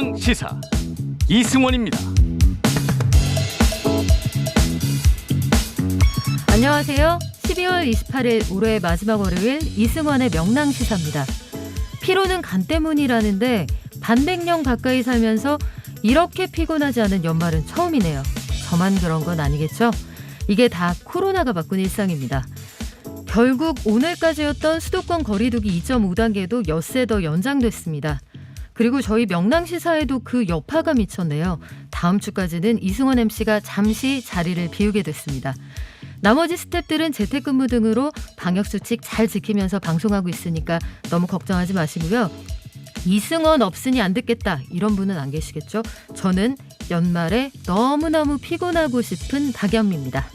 명랑 시사 이승원입니다. 안녕하세요. 12월 28일 올해의 마지막 월요일 이승원의 명랑시사입니다. 피로는 간 때문이라는데 반백년 가까이 살면서 이렇게 피곤하지 않은 연말은 처음이네요. 저만 그런 건 아니겠죠? 이게 다 코로나가 바꾼 일상입니다. 결국 오늘까지였던 수도권 거리두기 2.5단계도 엿새 더 연장됐습니다. 그리고 저희 명랑시사에도 그 여파가 미쳤네요. 다음 주까지는 이승원 MC가 잠시 자리를 비우게 됐습니다. 나머지 스태프들은 재택근무 등으로 방역수칙 잘 지키면서 방송하고 있으니까 너무 걱정하지 마시고요. 이승원 없으니 안 듣겠다 이런 분은 안 계시겠죠? 저는 연말에 너무너무 피곤하고 싶은 박연미입니다.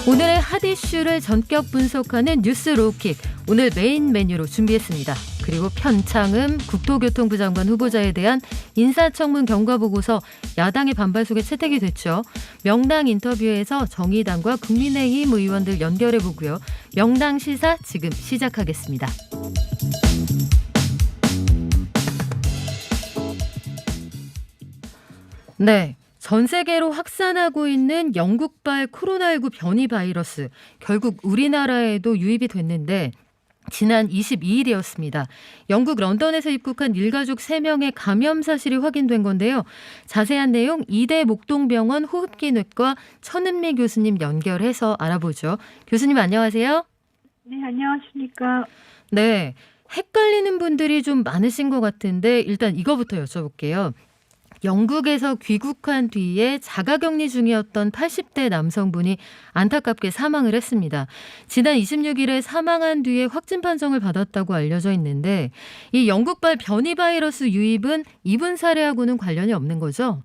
오늘의 핫 이슈를 전격 분석하는 뉴스 로우킥, 오늘 메인 메뉴로 준비했습니다. 그리고 편창흠 국토교통부 장관 후보자에 대한 인사청문 경과보고서 야당의 반발 속에 채택이 됐죠. 명랑 인터뷰에서 정의당과 국민의힘 의원들 연결해보고요. 명랑 시사 지금 시작하겠습니다. 네. 전 세계로 확산하고 있는 영국발 코로나19 변이 바이러스, 결국 우리나라에도 유입이 됐는데 지난 22일이었습니다. 영국 런던에서 입국한 일가족 3명의 감염 사실이 확인된 건데요. 자세한 내용 이대 목동병원 호흡기내과 천은미 교수님 연결해서 알아보죠. 교수님 안녕하세요. 네, 안녕하십니까. 네, 헷갈리는 분들이 좀 많으신 것 같은데 일단 이거부터 여쭤볼게요. 영국에서 귀국한 뒤에 자가격리 중이었던 80대 남성분이 안타깝게 사망을 했습니다. 지난 26일에 사망한 뒤에 확진 판정을 받았다고 알려져 있는데 이 영국발 변이 바이러스 유입은 이분 사례하고는 관련이 없는 거죠?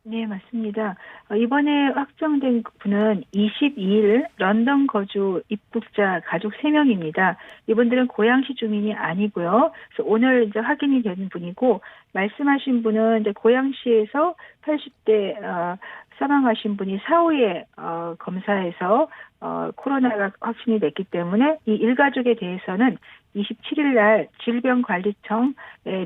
네, 맞습니다. 이번에 확정된 분은 22일 런던 거주 입국자 가족 3명입니다. 이분들은 고양시 주민이 아니고요. 그래서 오늘 이제 확인이 된 분이고, 말씀하신 분은 이제 고양시에서 80대 사망하신 분이 사후에 검사에서 코로나가 확진이 됐기 때문에 이 일가족에 대해서는 27일 날 질병관리청에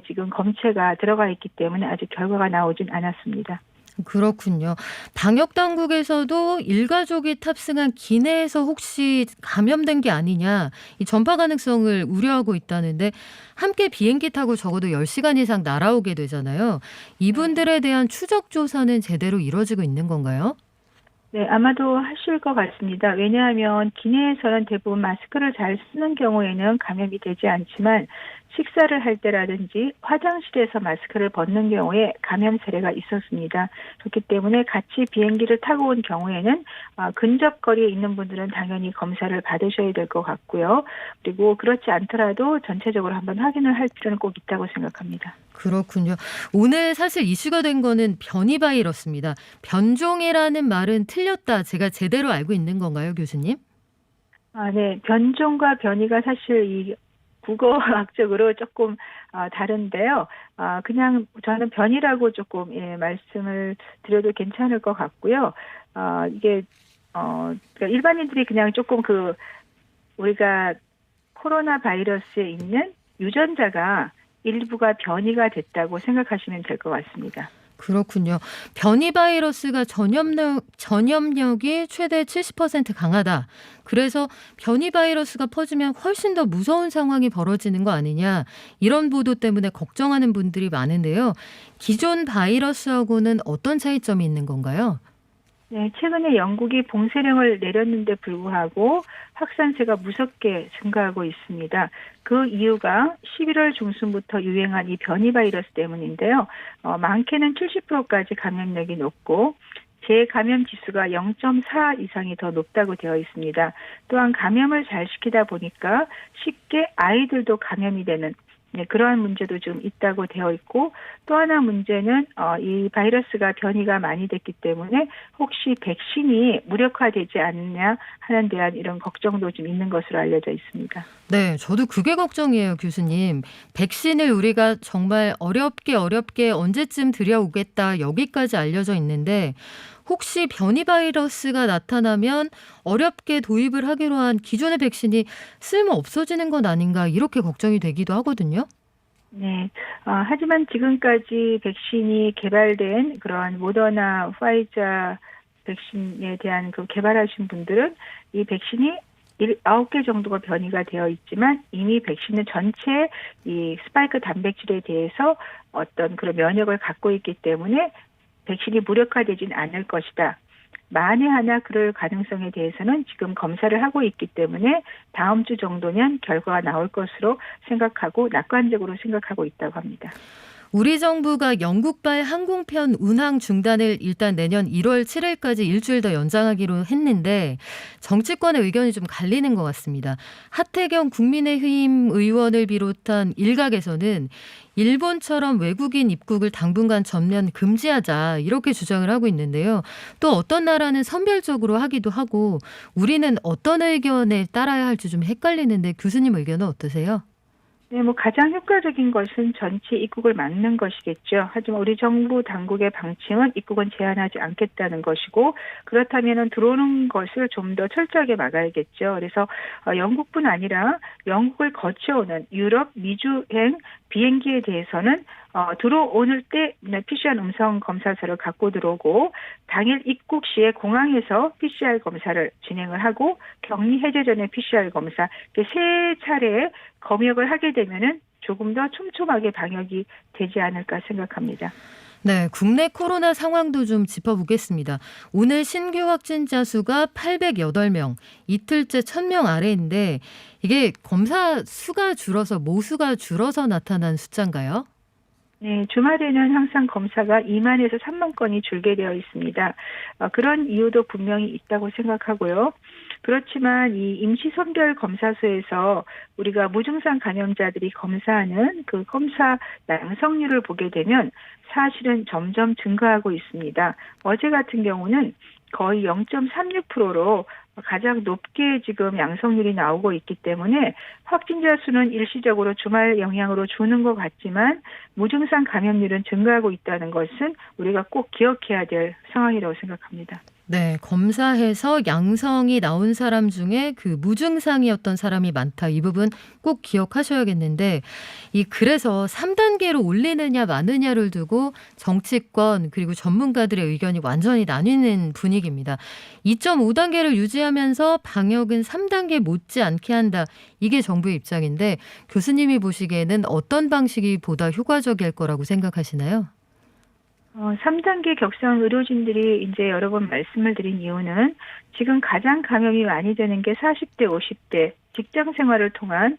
지금 검체가 들어가 있기 때문에 아직 결과가 나오진 않았습니다. 그렇군요. 방역당국에서도 일가족이 탑승한 기내에서 혹시 감염된 게 아니냐, 이 전파 가능성을 우려하고 있다는데 함께 비행기 타고 적어도 10시간 이상 날아오게 되잖아요. 이분들에 대한 추적 조사는 제대로 이루어지고 있는 건가요? 네, 아마도 하실 것 같습니다. 왜냐하면 기내에서는 대부분 마스크를 잘 쓰는 경우에는 감염이 되지 않지만 식사를 할 때라든지 화장실에서 마스크를 벗는 경우에 감염 사례가 있었습니다. 그렇기 때문에 같이 비행기를 타고 온 경우에는 근접거리에 있는 분들은 당연히 검사를 받으셔야 될 것 같고요. 그리고 그렇지 않더라도 전체적으로 한번 확인을 할 필요는 꼭 있다고 생각합니다. 그렇군요. 오늘 사실 이슈가 된 거는 변이 바이러스입니다. 변종이라는 말은 틀렸다. 제가 제대로 알고 있는 건가요, 교수님? 네. 변종과 변이가 사실 이 국어학적으로 조금 다른데요. 그냥 저는 변이라고 조금 말씀을 드려도 괜찮을 것 같고요. 이게 그러니까 일반인들이 그냥 조금 우리가 코로나 바이러스에 있는 유전자가 일부가 변이가 됐다고 생각하시면 될 것 같습니다. 그렇군요. 변이 바이러스가 전염력이 최대 70% 강하다. 그래서 변이 바이러스가 퍼지면 훨씬 더 무서운 상황이 벌어지는 거 아니냐. 이런 보도 때문에 걱정하는 분들이 많은데요. 기존 바이러스하고는 어떤 차이점이 있는 건가요? 네, 최근에 영국이 봉쇄령을 내렸는데 불구하고 확산세가 무섭게 증가하고 있습니다. 그 이유가 11월 중순부터 유행한 이 변이 바이러스 때문인데요. 많게는 70%까지 감염력이 높고 재감염 지수가 0.4 이상이 더 높다고 되어 있습니다. 또한 감염을 잘 시키다 보니까 쉽게 아이들도 감염이 되는 그러한 문제도 좀 있다고 되어 있고, 또 하나 문제는 이 바이러스가 변이가 많이 됐기 때문에 혹시 백신이 무력화되지 않느냐 하는 데한 이런 걱정도 좀 있는 것으로 알려져 있습니다. 네, 저도 그게 걱정이에요, 교수님. 백신을 우리가 정말 어렵게 언제쯤 들여오겠다 여기까지 알려져 있는데 혹시 변이 바이러스가 나타나면 어렵게 도입을 하기로 한 기존의 백신이 쓸모 없어지는 건 아닌가 이렇게 걱정이 되기도 하거든요. 네. 하지만 지금까지 백신이 개발된 그러한 모더나, 파이자 백신에 대한 그 개발하신 분들은 이 백신이 9개 정도가 변이가 되어 있지만 이미 백신은 전체 이 스파이크 단백질에 대해서 어떤 그런 면역을 갖고 있기 때문에 백신이 무력화되진 않을 것이다. 만에 하나 그럴 가능성에 대해서는 지금 검사를 하고 있기 때문에 다음 주 정도면 결과가 나올 것으로 생각하고 낙관적으로 생각하고 있다고 합니다. 우리 정부가 영국발 항공편 운항 중단을 일단 내년 1월 7일까지 일주일 더 연장하기로 했는데 정치권의 의견이 좀 갈리는 것 같습니다. 하태경 국민의힘 의원을 비롯한 일각에서는 일본처럼 외국인 입국을 당분간 전면 금지하자 이렇게 주장을 하고 있는데요. 또 어떤 나라는 선별적으로 하기도 하고 우리는 어떤 의견에 따라야 할지 좀 헷갈리는데 교수님 의견은 어떠세요? 네, 가장 효과적인 것은 전체 입국을 막는 것이겠죠. 하지만 우리 정부 당국의 방침은 입국은 제한하지 않겠다는 것이고 그렇다면 들어오는 것을 좀 더 철저하게 막아야겠죠. 그래서 영국뿐 아니라 영국을 거쳐오는 유럽, 미주행 비행기에 대해서는 들어오는 때 PCR 음성 검사서를 갖고 들어오고 당일 입국 시에 공항에서 PCR 검사를 진행을 하고 격리 해제 전에 PCR 검사 세 차례 검역을 하게 되면은 조금 더 촘촘하게 방역이 되지 않을까 생각합니다. 네, 국내 코로나 상황도 좀 짚어보겠습니다. 오늘 신규 확진자 수가 808명, 이틀째 1000명 아래인데 이게 검사 수가 줄어서 모수가 줄어서 나타난 숫자인가요? 네, 주말에는 항상 검사가 2만에서 3만 건이 줄게 되어 있습니다. 그런 이유도 분명히 있다고 생각하고요. 그렇지만 이 임시선별 검사소에서 우리가 무증상 감염자들이 검사하는 그 검사 양성률을 보게 되면 사실은 점점 증가하고 있습니다. 어제 같은 경우는 거의 0.36%로 가장 높게 지금 양성률이 나오고 있기 때문에 확진자 수는 일시적으로 주말 영향으로 주는 것 같지만 무증상 감염률은 증가하고 있다는 것은 우리가 꼭 기억해야 될 상황이라고 생각합니다. 네, 검사해서 양성이 나온 사람 중에 그 무증상이었던 사람이 많다. 이 부분 꼭 기억하셔야겠는데 그래서 3단계로 올리느냐 마느냐를 두고 정치권 그리고 전문가들의 의견이 완전히 나뉘는 분위기입니다. 2.5단계를 유지하면서 방역은 3단계 못지않게 한다. 이게 정부의 입장인데 교수님이 보시기에는 어떤 방식이 보다 효과적일 거라고 생각하시나요? 3단계 격상 의료진들이 이제 여러 번 말씀을 드린 이유는 지금 가장 감염이 많이 되는 게 40대, 50대 직장 생활을 통한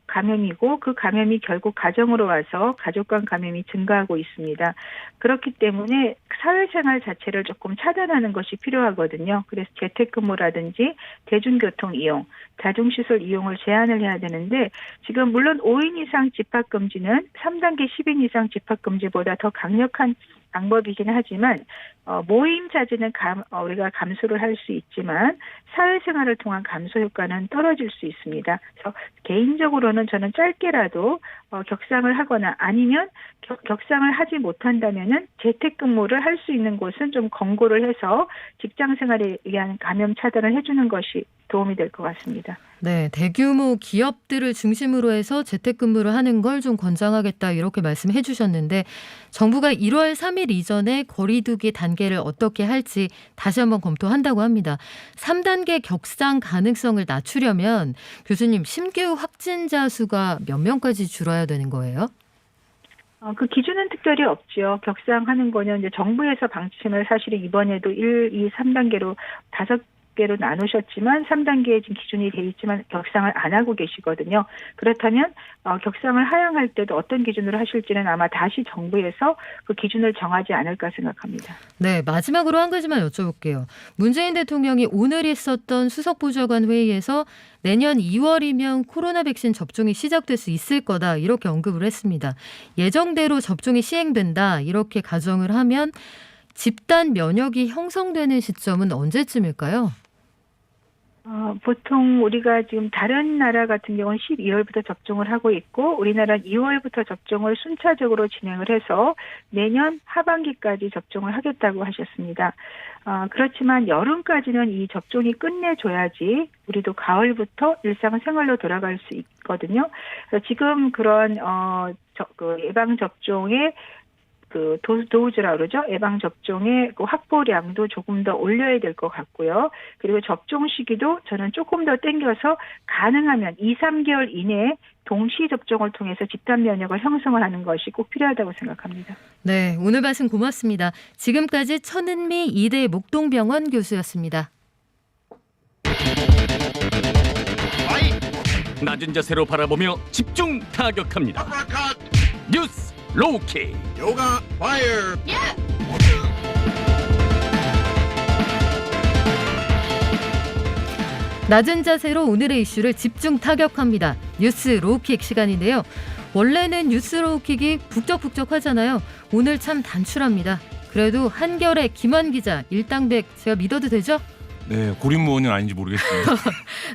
감염이고 그 감염이 결국 가정으로 와서 가족 간 감염이 증가하고 있습니다. 그렇기 때문에 사회생활 자체를 조금 차단하는 것이 필요하거든요. 그래서 재택근무라든지 대중교통 이용, 다중시설 이용을 제한을 해야 되는데 지금 물론 5인 이상 집합금지는 3단계 10인 이상 집합금지보다 더 강력한 방법이긴 하지만 모임 자제는 우리가 감소를 할 수 있지만 사회생활을 통한 감소 효과는 떨어질 수 있습니다. 그래서 개인적으로는 저는 짧게라도 격상을 하거나 아니면 격상을 하지 못한다면은 재택근무를 할 수 있는 곳은 좀 권고를 해서 직장생활에 의한 감염 차단을 해주는 것이 도움이 될 것 같습니다. 네, 대규모 기업들을 중심으로 해서 재택근무를 하는 걸 좀 권장하겠다 이렇게 말씀해 주셨는데 정부가 1월 3일 이전에 거리두기 단계를 어떻게 할지 다시 한번 검토한다고 합니다. 3단계 격상 가능성을 낮추려면 교수님 신규 확진자 수가 몇 명까지 줄어야 되는 거예요? 그 기준은 특별히 없죠. 격상하는 거는 이제 정부에서 방침을 사실은 이번에도 1, 2, 3단계로 5개로 나누셨지만 3단계에 지금 기준이 돼 있지만 격상을 안 하고 계시거든요. 그렇다면 격상을 하향할 때도 어떤 기준으로 하실지는 아마 다시 정부에서 그 기준을 정하지 않을까 생각합니다. 네, 마지막으로 한 가지만 여쭤볼게요. 문재인 대통령이 오늘 있었던 수석보좌관 회의에서 내년 2월이면 코로나 백신 접종이 시작될 수 있을 거다 이렇게 언급을 했습니다. 예정대로 접종이 시행된다 이렇게 가정을 하면 집단 면역이 형성되는 시점은 언제쯤일까요? 보통 우리가 지금 다른 나라 같은 경우는 12월부터 접종을 하고 있고 우리나라는 2월부터 접종을 순차적으로 진행을 해서 내년 하반기까지 접종을 하겠다고 하셨습니다. 그렇지만 여름까지는 이 접종이 끝내줘야지 우리도 가을부터 일상생활로 돌아갈 수 있거든요. 그래서 지금 그런 예방접종의 도우즈라 그러죠. 예방접종의 그 확보량도 조금 더 올려야 될 것 같고요. 그리고 접종 시기도 저는 조금 더 땡겨서 가능하면 2, 3개월 이내에 동시 접종을 통해서 집단 면역을 형성을 하는 것이 꼭 필요하다고 생각합니다. 네, 오늘 말씀 고맙습니다. 지금까지 천은미 이대 목동병원 교수였습니다. 낮은 자세로 바라보며 집중 타격합니다. 뉴스 로우킥. Yoga fire. 낮은 자세로 오늘의 이슈를 집중 타격합니다. 뉴스 로우킥 시간인데요. 원래는 뉴스 로우킥이 북적북적하잖아요. 오늘 참 단출합니다. 그래도 한결의 김한 기자, 일당백 제가 믿어도 되죠? 네, 고립무원은 아닌지 모르겠습니다.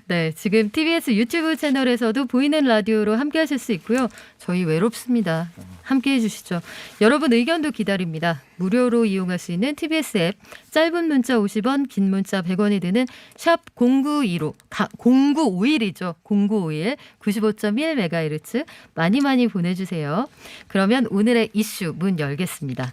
네, 지금 TBS 유튜브 채널에서도 보이는 라디오로 함께 하실 수 있고요. 저희 외롭습니다. 함께 해주시죠. 여러분 의견도 기다립니다. 무료로 이용할 수 있는 TBS 앱, 짧은 문자 50원, 긴 문자 100원이 드는 샵 0915, 0951이죠. 0951, 95.1MHz 많이 보내주세요. 그러면 오늘의 이슈 문 열겠습니다.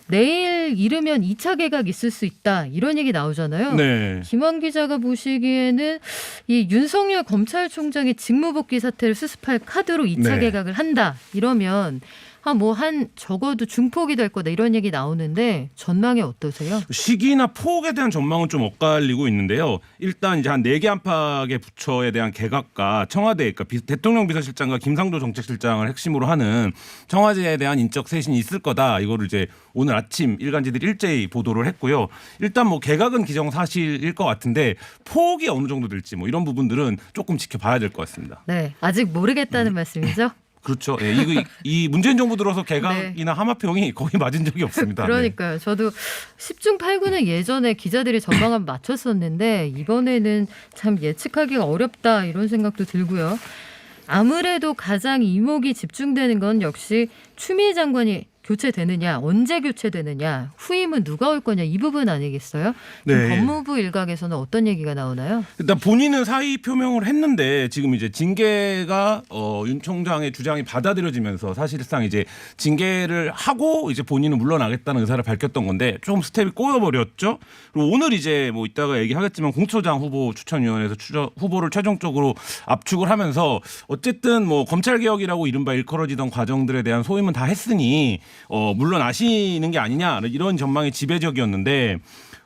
내일 이르면 2차 개각 있을 수 있다. 이런 얘기 나오잖아요. 네. 김원 기자가 보시기에는 이 윤석열 검찰총장의 직무복귀 사태를 수습할 카드로 2차 네. 개각을 한다. 이러면 한 적어도 중폭이 될 거다. 이런 얘기 나오는데 전망이 어떠세요? 시기나 폭에 대한 전망은 좀 엇갈리고 있는데요. 일단 이제 한 4개 안팎의 부처에 대한 개각과 청와대, 그러니까 대통령 비서실장과 김상조 정책실장을 핵심으로 하는 청와대에 대한 인적 쇄신이 있을 거다. 이거를 이제 오늘 아침 일간지들이 일제히 보도를 했고요. 일단 뭐 개각은 기정사실일 것 같은데 폭이 어느 정도 될지 뭐 이런 부분들은 조금 지켜봐야 될 것 같습니다. 네, 아직 모르겠다는 말씀이죠? 그렇죠. 예, 이 문재인 정부 들어서 개각이나 하마평이 거의 맞은 적이 없습니다. 그러니까요. 저도 10중 8구는 예전에 기자들이 전망을 맞췄었는데 이번에는 참 예측하기가 어렵다 이런 생각도 들고요. 아무래도 가장 이목이 집중되는 건 역시 추미애 장관이 교체되느냐, 언제 교체되느냐, 후임은 누가 올 거냐 이 부분 아니겠어요? 네. 법무부 일각에서는 어떤 얘기가 나오나요? 일단 본인은 사의 표명을 했는데 지금 이제 징계가 윤 총장의 주장이 받아들여지면서 사실상 이제 징계를 하고 이제 본인은 물러나겠다는 의사를 밝혔던 건데 조금 스텝이 꼬여버렸죠. 그리고 오늘 이제 뭐 이따가 얘기하겠지만 공수처장 후보 추천위원회에서 후보를 최종적으로 압축을 하면서 어쨌든 뭐 검찰 개혁이라고 이른바 일컬어지던 과정들에 대한 소임은 다 했으니 물러나시는 게 아니냐 이런 전망이 지배적이었는데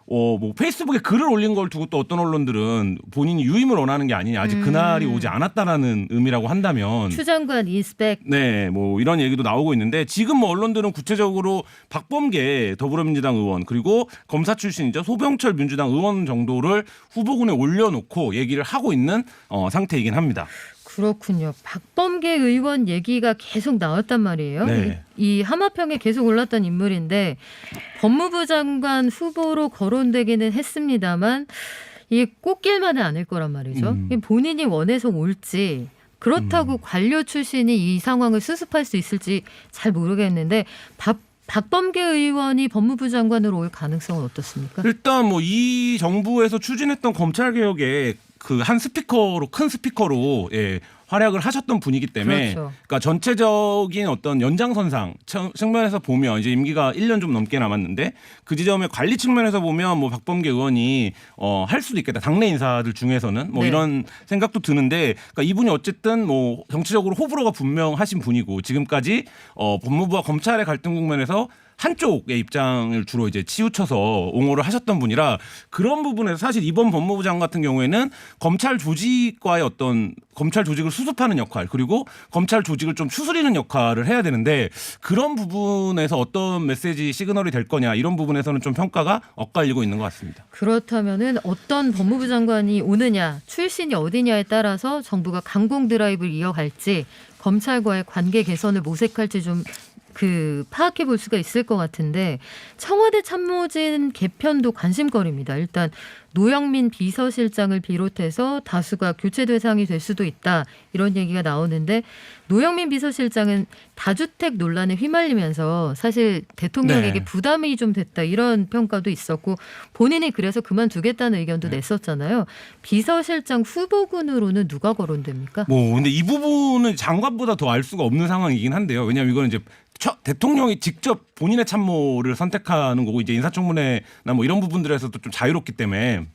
뭐 페이스북에 글을 올린 걸 두고 또 어떤 언론들은 본인이 유임을 원하는 게 아니냐 아직 그날이 오지 않았다라는 의미라고 한다면 추 장관 인스펙 네, 뭐 이런 얘기도 나오고 있는데 지금 뭐 언론들은 구체적으로 박범계 더불어민주당 의원 그리고 검사 출신이죠 소병철 민주당 의원 정도를 후보군에 올려놓고 얘기를 하고 있는 상태이긴 합니다. 그렇군요. 박범계 의원 얘기가 계속 나왔단 말이에요. 네. 이 하마평에 계속 올랐던 인물인데 법무부 장관 후보로 거론되기는 했습니다만 이게 꽃길만은 않을 거란 말이죠. 본인이 원해서 올지 그렇다고 관료 출신이 이 상황을 수습할 수 있을지 잘 모르겠는데 박범계 의원이 법무부 장관으로 올 가능성은 어떻습니까? 일단 뭐 이 정부에서 추진했던 검찰 개혁에 그 한 스피커로 큰 스피커로 활약을 하셨던 분이기 때문에 그렇죠. 그러니까 전체적인 어떤 연장선상 측면에서 보면 이제 임기가 1년 좀 넘게 남았는데 그 지점의 관리 측면에서 보면 뭐 박범계 의원이 할 수도 있겠다. 당내 인사들 중에서는 뭐 네. 이런 생각도 드는데 그러니까 이분이 어쨌든 뭐 정치적으로 호불호가 분명하신 분이고 지금까지 법무부와 검찰의 갈등 국면에서 한쪽의 입장을 주로 이제 치우쳐서 옹호를 하셨던 분이라 그런 부분에서 사실 이번 법무부 장관 같은 경우에는 검찰 조직과의 어떤 검찰 조직을 수습하는 역할 그리고 검찰 조직을 좀 추스리는 역할을 해야 되는데 그런 부분에서 어떤 메시지 시그널이 될 거냐 이런 부분에서는 좀 평가가 엇갈리고 있는 것 같습니다. 그렇다면은 어떤 법무부 장관이 오느냐, 출신이 어디냐에 따라서 정부가 강공 드라이브를 이어갈지 검찰과의 관계 개선을 모색할지 좀 파악해 볼 수가 있을 것 같은데 청와대 참모진 개편도 관심거리입니다. 일단 노영민 비서실장을 비롯해서 다수가 교체 대상이 될 수도 있다 이런 얘기가 나오는데 노영민 비서실장은 다주택 논란에 휘말리면서 사실 대통령에게 네. 부담이 좀 됐다 이런 평가도 있었고 본인이 그래서 그만두겠다는 의견도 냈었잖아요. 비서실장 후보군으로는 누가 거론됩니까? 뭐 근데 이 부분은 장관보다 더 알 수가 없는 상황이긴 한데요. 왜냐하면 이거는 이제 대통령이 직접 본인의 참모를 선택하는 거고 이제 인사청문회나 뭐 이런 부분들에서도 좀 자유롭기 때문에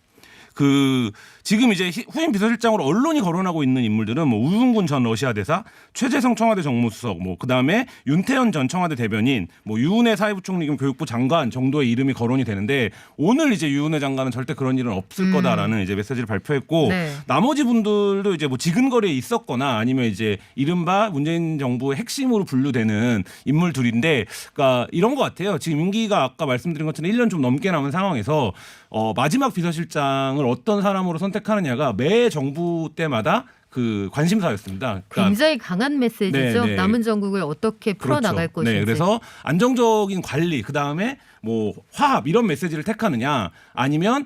지금 이제 후임 비서실장으로 언론이 거론하고 있는 인물들은 뭐 우승군 전 러시아 대사, 최재성 청와대 정무수석, 뭐 그다음에 윤태현 전 청와대 대변인, 뭐 유은혜 사회부총리 겸 교육부 장관 정도의 이름이 거론이 되는데 오늘 이제 유은혜 장관은 절대 그런 일은 없을 거다라는 이제 메시지를 발표했고 네. 나머지 분들도 이제 뭐 지근거리에 있었거나 아니면 이제 이른바 문재인 정부의 핵심으로 분류되는 인물들인데, 그러니까 이런 것 같아요. 지금 임기가 아까 말씀드린 것처럼 1년 좀 넘게 남은 상황에서 마지막 비서실장을 어떤 사람으로 선택하느냐가 매 정부 때마다 그 관심사였습니다. 그러니까 굉장히 강한 메시지죠. 네, 네. 남은 전국을 어떻게 풀어나갈 그렇죠. 것인지. 네, 그래서 안정적인 관리, 그다음에 뭐 화합 이런 메시지를 택하느냐 아니면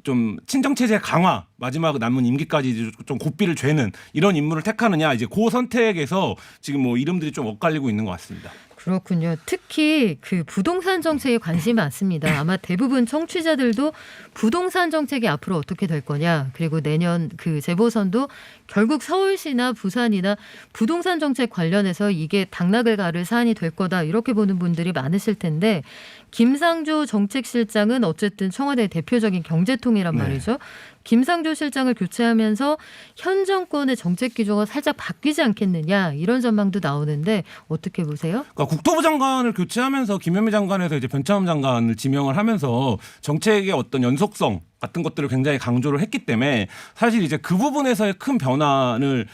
좀 친정체제 강화, 마지막 남은 임기까지 좀 고삐를 죄는 이런 인물을 택하느냐, 이제 그 선택에서 지금 뭐 이름들이 좀 엇갈리고 있는 것 같습니다. 그렇군요. 특히 그 부동산 정책에 관심이 많습니다. 아마 대부분 청취자들도 부동산 정책이 앞으로 어떻게 될 거냐, 그리고 내년 그 재보선도 결국 서울시나 부산이나 부동산 정책 관련해서 이게 당락을 가를 사안이 될 거다 이렇게 보는 분들이 많으실 텐데, 김상조 정책실장은 어쨌든 청와대의 대표적인 경제통이란 말이죠. 김상조 실장을 교체하면서 현 정권의 정책 기조가 살짝 바뀌지 않겠느냐 이런 전망도 나오는데 어떻게 보세요? 그러니까 국토부 장관을 교체하면서 김현미 장관에서 이제 변창흠 장관을 지명을 하면서 정책의 어떤 연속성 같은 것들을 굉장히 강조를 했기 때문에 사실 이제 그 부분에서의 큰 변화는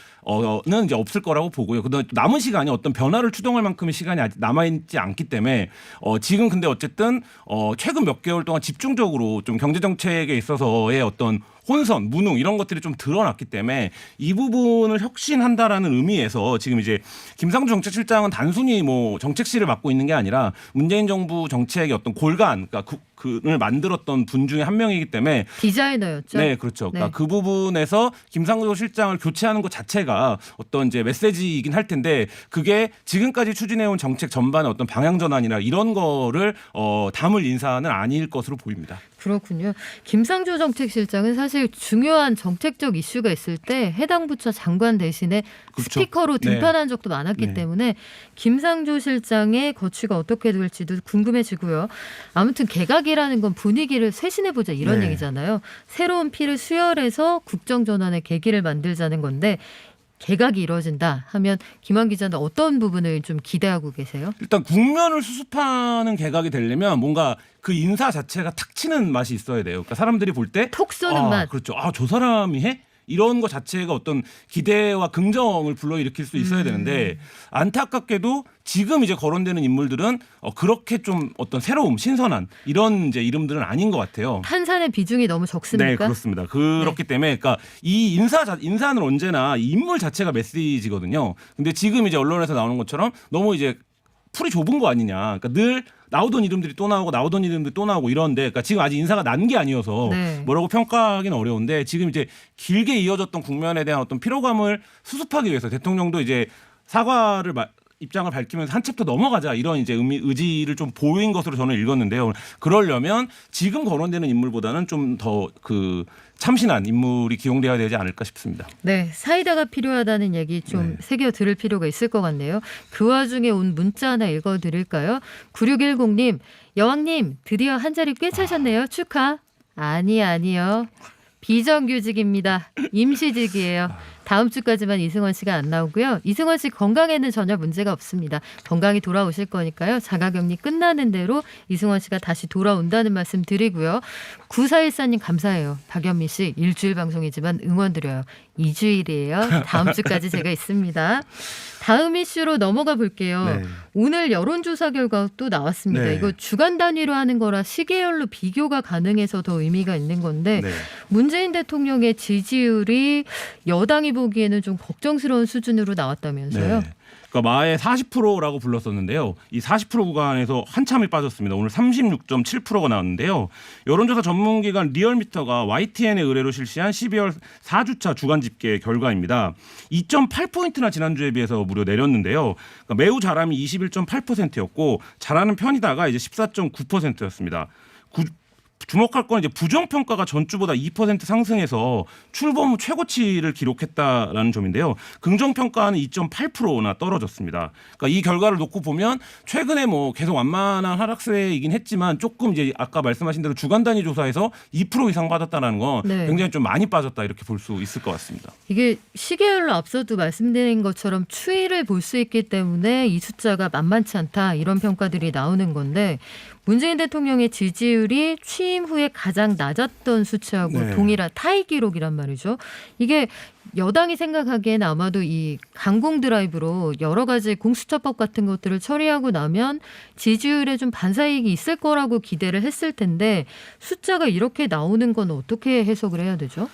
이제 없을 거라고 보고요. 그다음에 남은 시간이 어떤 변화를 추동할 만큼의 시간이 아직 남아있지 않기 때문에 지금 근데 어쨌든 최근 몇 개월 동안 집중적으로 좀 경제 정책에 있어서의 어떤 혼선, 무능 이런 것들이 좀 드러났기 때문에 이 부분을 혁신한다라는 의미에서 지금 이제 김상조 정책실장은 단순히 뭐 정책실을 맡고 있는 게 아니라 문재인 정부 정책의 어떤 골간, 그러니까 그를 만들었던 분 중에 한 명이기 때문에 디자이너였죠. 네, 그렇죠. 그러니까 네. 그 부분에서 김상조 실장을 교체하는 것 자체가 어떤 이제 메시지이긴 할 텐데 그게 지금까지 추진해온 정책 전반의 어떤 방향 전환이나 이런 거를 담을 인사는 아닐 것으로 보입니다. 그렇군요. 김상조 정책실장은 사실 중요한 정책적 이슈가 있을 때 해당 부처 장관 대신에 그렇죠. 스피커로 네. 등판한 적도 많았기 네. 때문에 김상조 실장의 거취가 어떻게 될지도 궁금해지고요. 아무튼 개각이라는 건 분위기를 쇄신해보자 이런 네. 얘기잖아요. 새로운 피를 수혈해서 국정전환의 계기를 만들자는 건데 개각이 이루어진다 하면 김한 기자는 어떤 부분을 좀 기대하고 계세요? 일단 국면을 수습하는 개각이 되려면 뭔가 그 인사 자체가 탁 치는 맛이 있어야 돼요. 그러니까 사람들이 볼 때 톡 쏘는 맛. 그렇죠. 저 사람이 해? 이런 것 자체가 어떤 기대와 긍정을 불러일으킬 수 있어야 되는데 안타깝게도 지금 이제 거론되는 인물들은 그렇게 좀 어떤 새로움, 신선한 이런 이제 이름들은 아닌 것 같아요. 탄산의 비중이 너무 적습니까? 네, 그렇습니다. 그렇기 때문에 그러니까 이 인사는 언제나 이 인물 자체가 메시지거든요. 근데 지금 이제 언론에서 나오는 것처럼 너무 이제 풀이 좁은 거 아니냐. 그러니까 늘 나오던 이름들이 또 나오고 나오던 이름들이 또 나오고 이런데, 그러니까 지금 아직 인사가 난 게 아니어서 네. 뭐라고 평가하기는 어려운데 지금 이제 길게 이어졌던 국면에 대한 어떤 피로감을 수습하기 위해서 대통령도 이제 사과를 입장을 밝히면서 한 챕터 넘어가자 이런 이제 의지를 좀 보인 것으로 저는 읽었는데요. 그러려면 지금 거론되는 인물보다는 좀 더 참신한 인물이 기용돼야 되지 않을까 싶습니다. 네, 사이다가 필요하다는 얘기 좀 새겨 들을 필요가 있을 것 같네요. 그 와중에 온 문자 하나 읽어드릴까요? 9610님, 여왕님 드디어 한 자리 꽤 차셨네요. 축하. 아니요. 비정규직입니다. 임시직이에요. 다음 주까지만 이승원 씨가 안 나오고요. 이승원 씨 건강에는 전혀 문제가 없습니다. 건강히 돌아오실 거니까요. 자가격리 끝나는 대로 이승원 씨가 다시 돌아온다는 말씀 드리고요. 9414님 감사해요. 박연미 씨 일주일 방송이지만 응원드려요. 2주일이에요. 다음 주까지 제가 있습니다. 다음 이슈로 넘어가 볼게요. 네. 오늘 여론조사 결과 또 나왔습니다. 네. 이거 주간 단위로 하는 거라 시계열로 비교가 가능해서 더 의미가 있는 건데 네. 문재인 대통령의 지지율이 여당이 보기에는 좀 걱정스러운 수준으로 나왔다면서요. 네. 그러니까 마의 40%라고 불렀었는데요. 이 40% 구간에서 한참이 빠졌습니다. 오늘 36.7%가 나왔는데요. 여론조사 전문기관 리얼미터가 YTN의 의뢰로 실시한 12월 4주차 주간 집계 결과입니다. 2.8포인트나 지난주에 비해서 무려 내렸는데요. 그러니까 매우 잘함이 21.8%였고 잘하는 편이다가 이제 14.9%였습니다. 주목할 건 이제 부정평가가 전주보다 2% 상승해서 출범 후 최고치를 기록했다라는 점인데요. 긍정평가는 2.8%나 떨어졌습니다. 그러니까 이 결과를 놓고 보면 최근에 뭐 계속 완만한 하락세이긴 했지만 조금 이제 아까 말씀하신 대로 주간 단위 조사에서 2% 이상 빠졌다는 건 네. 굉장히 좀 많이 빠졌다 이렇게 볼 수 있을 것 같습니다. 이게 시계열로 앞서도 말씀드린 것처럼 추이를 볼 수 있기 때문에 이 숫자가 만만치 않다 이런 평가들이 나오는 건데 문재인 대통령의 지지율이 취임 후에 가장 낮았던 수치하고 네. 동일한 타이 기록이란 말이죠. 이게 여당이 생각하기에는 아마도 이 강공 드라이브로 여러 가지 공수처법 같은 것들을 처리하고 나면 지지율에 좀 반사이익이 있을 거라고 기대를 했을 텐데 숫자가 이렇게 나오는 건 어떻게 해석을 해야 되죠?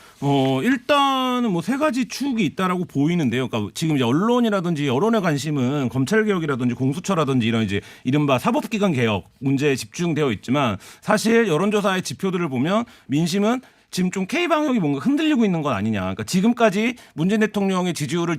일단은 뭐 세 가지 축이 있다라고 보이는데요. 그러니까 지금 이제 언론이라든지 여론의 관심은 검찰 개혁이라든지 공수처라든지 이런 이제 이른바 사법기관 개혁 문제에 집중되어 있지만 사실 여론조사의 지표들을 보면 민심은 지금 좀 K방역이 뭔가 흔들리고 있는 건 아니냐. 그러니까 지금까지 문재인 대통령의 지지율을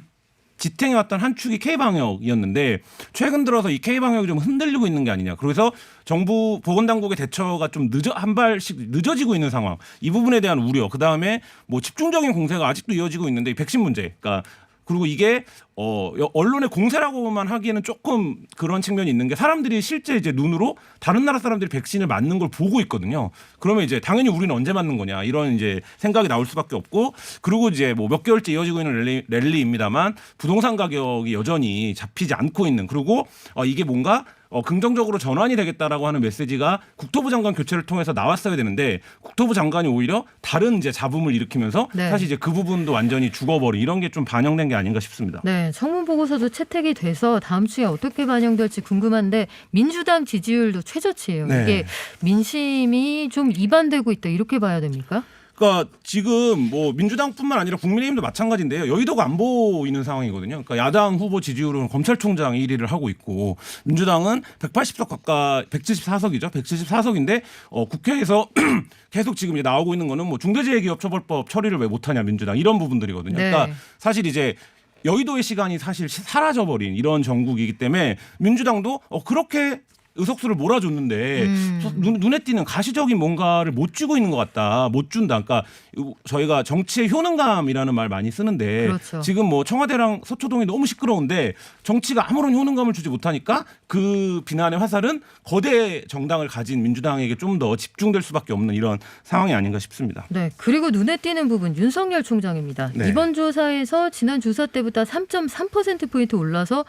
지탱해왔던 한 축이 K방역이었는데 최근 들어서 이 K방역이 좀 흔들리고 있는 게 아니냐. 그래서 정부 보건당국의 대처가 좀 한 발씩 늦어지고 있는 상황. 이 부분에 대한 우려. 그다음에 뭐 집중적인 공세가 아직도 이어지고 있는데 백신 문제. 그러니까 그리고 이게 언론의 공세라고만 하기에는 조금 그런 측면이 있는 게 사람들이 실제 이제 눈으로 다른 나라 사람들이 백신을 맞는 걸 보고 있거든요. 그러면 이제 당연히 우리는 언제 맞는 거냐 이런 이제 생각이 나올 수밖에 없고 그리고 이제 뭐 몇 개월째 이어지고 있는 랠리입니다만 부동산 가격이 여전히 잡히지 않고 있는 그리고 이게 뭔가 긍정적으로 전환이 되겠다라고 하는 메시지가 국토부 장관 교체를 통해서 나왔어야 되는데 국토부 장관이 오히려 다른 이제 잡음을 일으키면서 네. 사실 이제 그 부분도 완전히 죽어버린 이런 게 좀 반영된 게 아닌가 싶습니다. 네, 청문 보고서도 채택이 돼서 다음 주에 어떻게 반영될지 궁금한데 민주당 지지율도 최저치예요. 네. 이게 민심이 좀 이반되고 있다 이렇게 봐야 됩니까? 그러니까 지금 뭐 민주당뿐만 아니라 국민의힘도 마찬가지인데요. 여의도가 안 보이는 상황이거든요. 그러니까 야당 후보 지지율은 검찰총장이 1위를 하고 있고 민주당은 180석 가까이 174석이죠. 174석인데 국회에서 계속 지금 이제 나오고 있는 거는 뭐 중대재해기업처벌법 처리를 왜 못하냐 민주당 이런 부분들이거든요. 네. 그러니까 사실 이제 여의도의 시간이 사실 사라져버린 이런 정국이기 때문에 민주당도 그렇게 의석수를 몰아줬는데 눈에 띄는 가시적인 뭔가를 못 주고 있는 것 같다. 못 준다. 그러니까 저희가 정치의 효능감이라는 말 많이 쓰는데 그렇죠. 지금 뭐 청와대랑 서초동이 너무 시끄러운데 정치가 아무런 효능감을 주지 못하니까 그 비난의 화살은 거대 정당을 가진 민주당에게 좀 더 집중될 수밖에 없는 이런 상황이 아닌가 싶습니다. 네, 그리고 눈에 띄는 부분 윤석열 총장입니다. 네. 이번 조사에서 지난 조사 때보다 3.3%포인트 올라서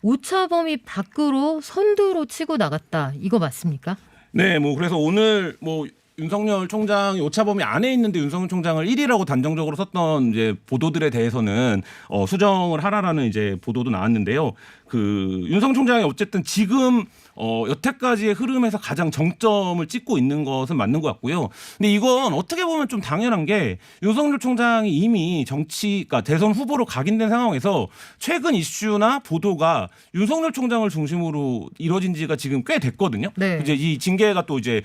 오차 범위 밖으로 선두로 치고 나갔다. 이거 맞습니까? 네, 뭐 그래서 오늘 뭐 윤석열 총장이 오차범위 안에 있는데 윤석열 총장을 1위라고 단정적으로 썼던 이제 보도들에 대해서는 수정을 하라라는 이제 보도도 나왔는데요. 그 윤석열 총장이 어쨌든 지금 여태까지의 흐름에서 가장 정점을 찍고 있는 것은 맞는 것 같고요. 근데 이건 어떻게 보면 좀 당연한 게 윤석열 총장이 이미 그러니까 대선 후보로 각인된 상황에서 최근 이슈나 보도가 윤석열 총장을 중심으로 이뤄진 지가 지금 꽤 됐거든요. 네. 이제 이 징계가 또 이제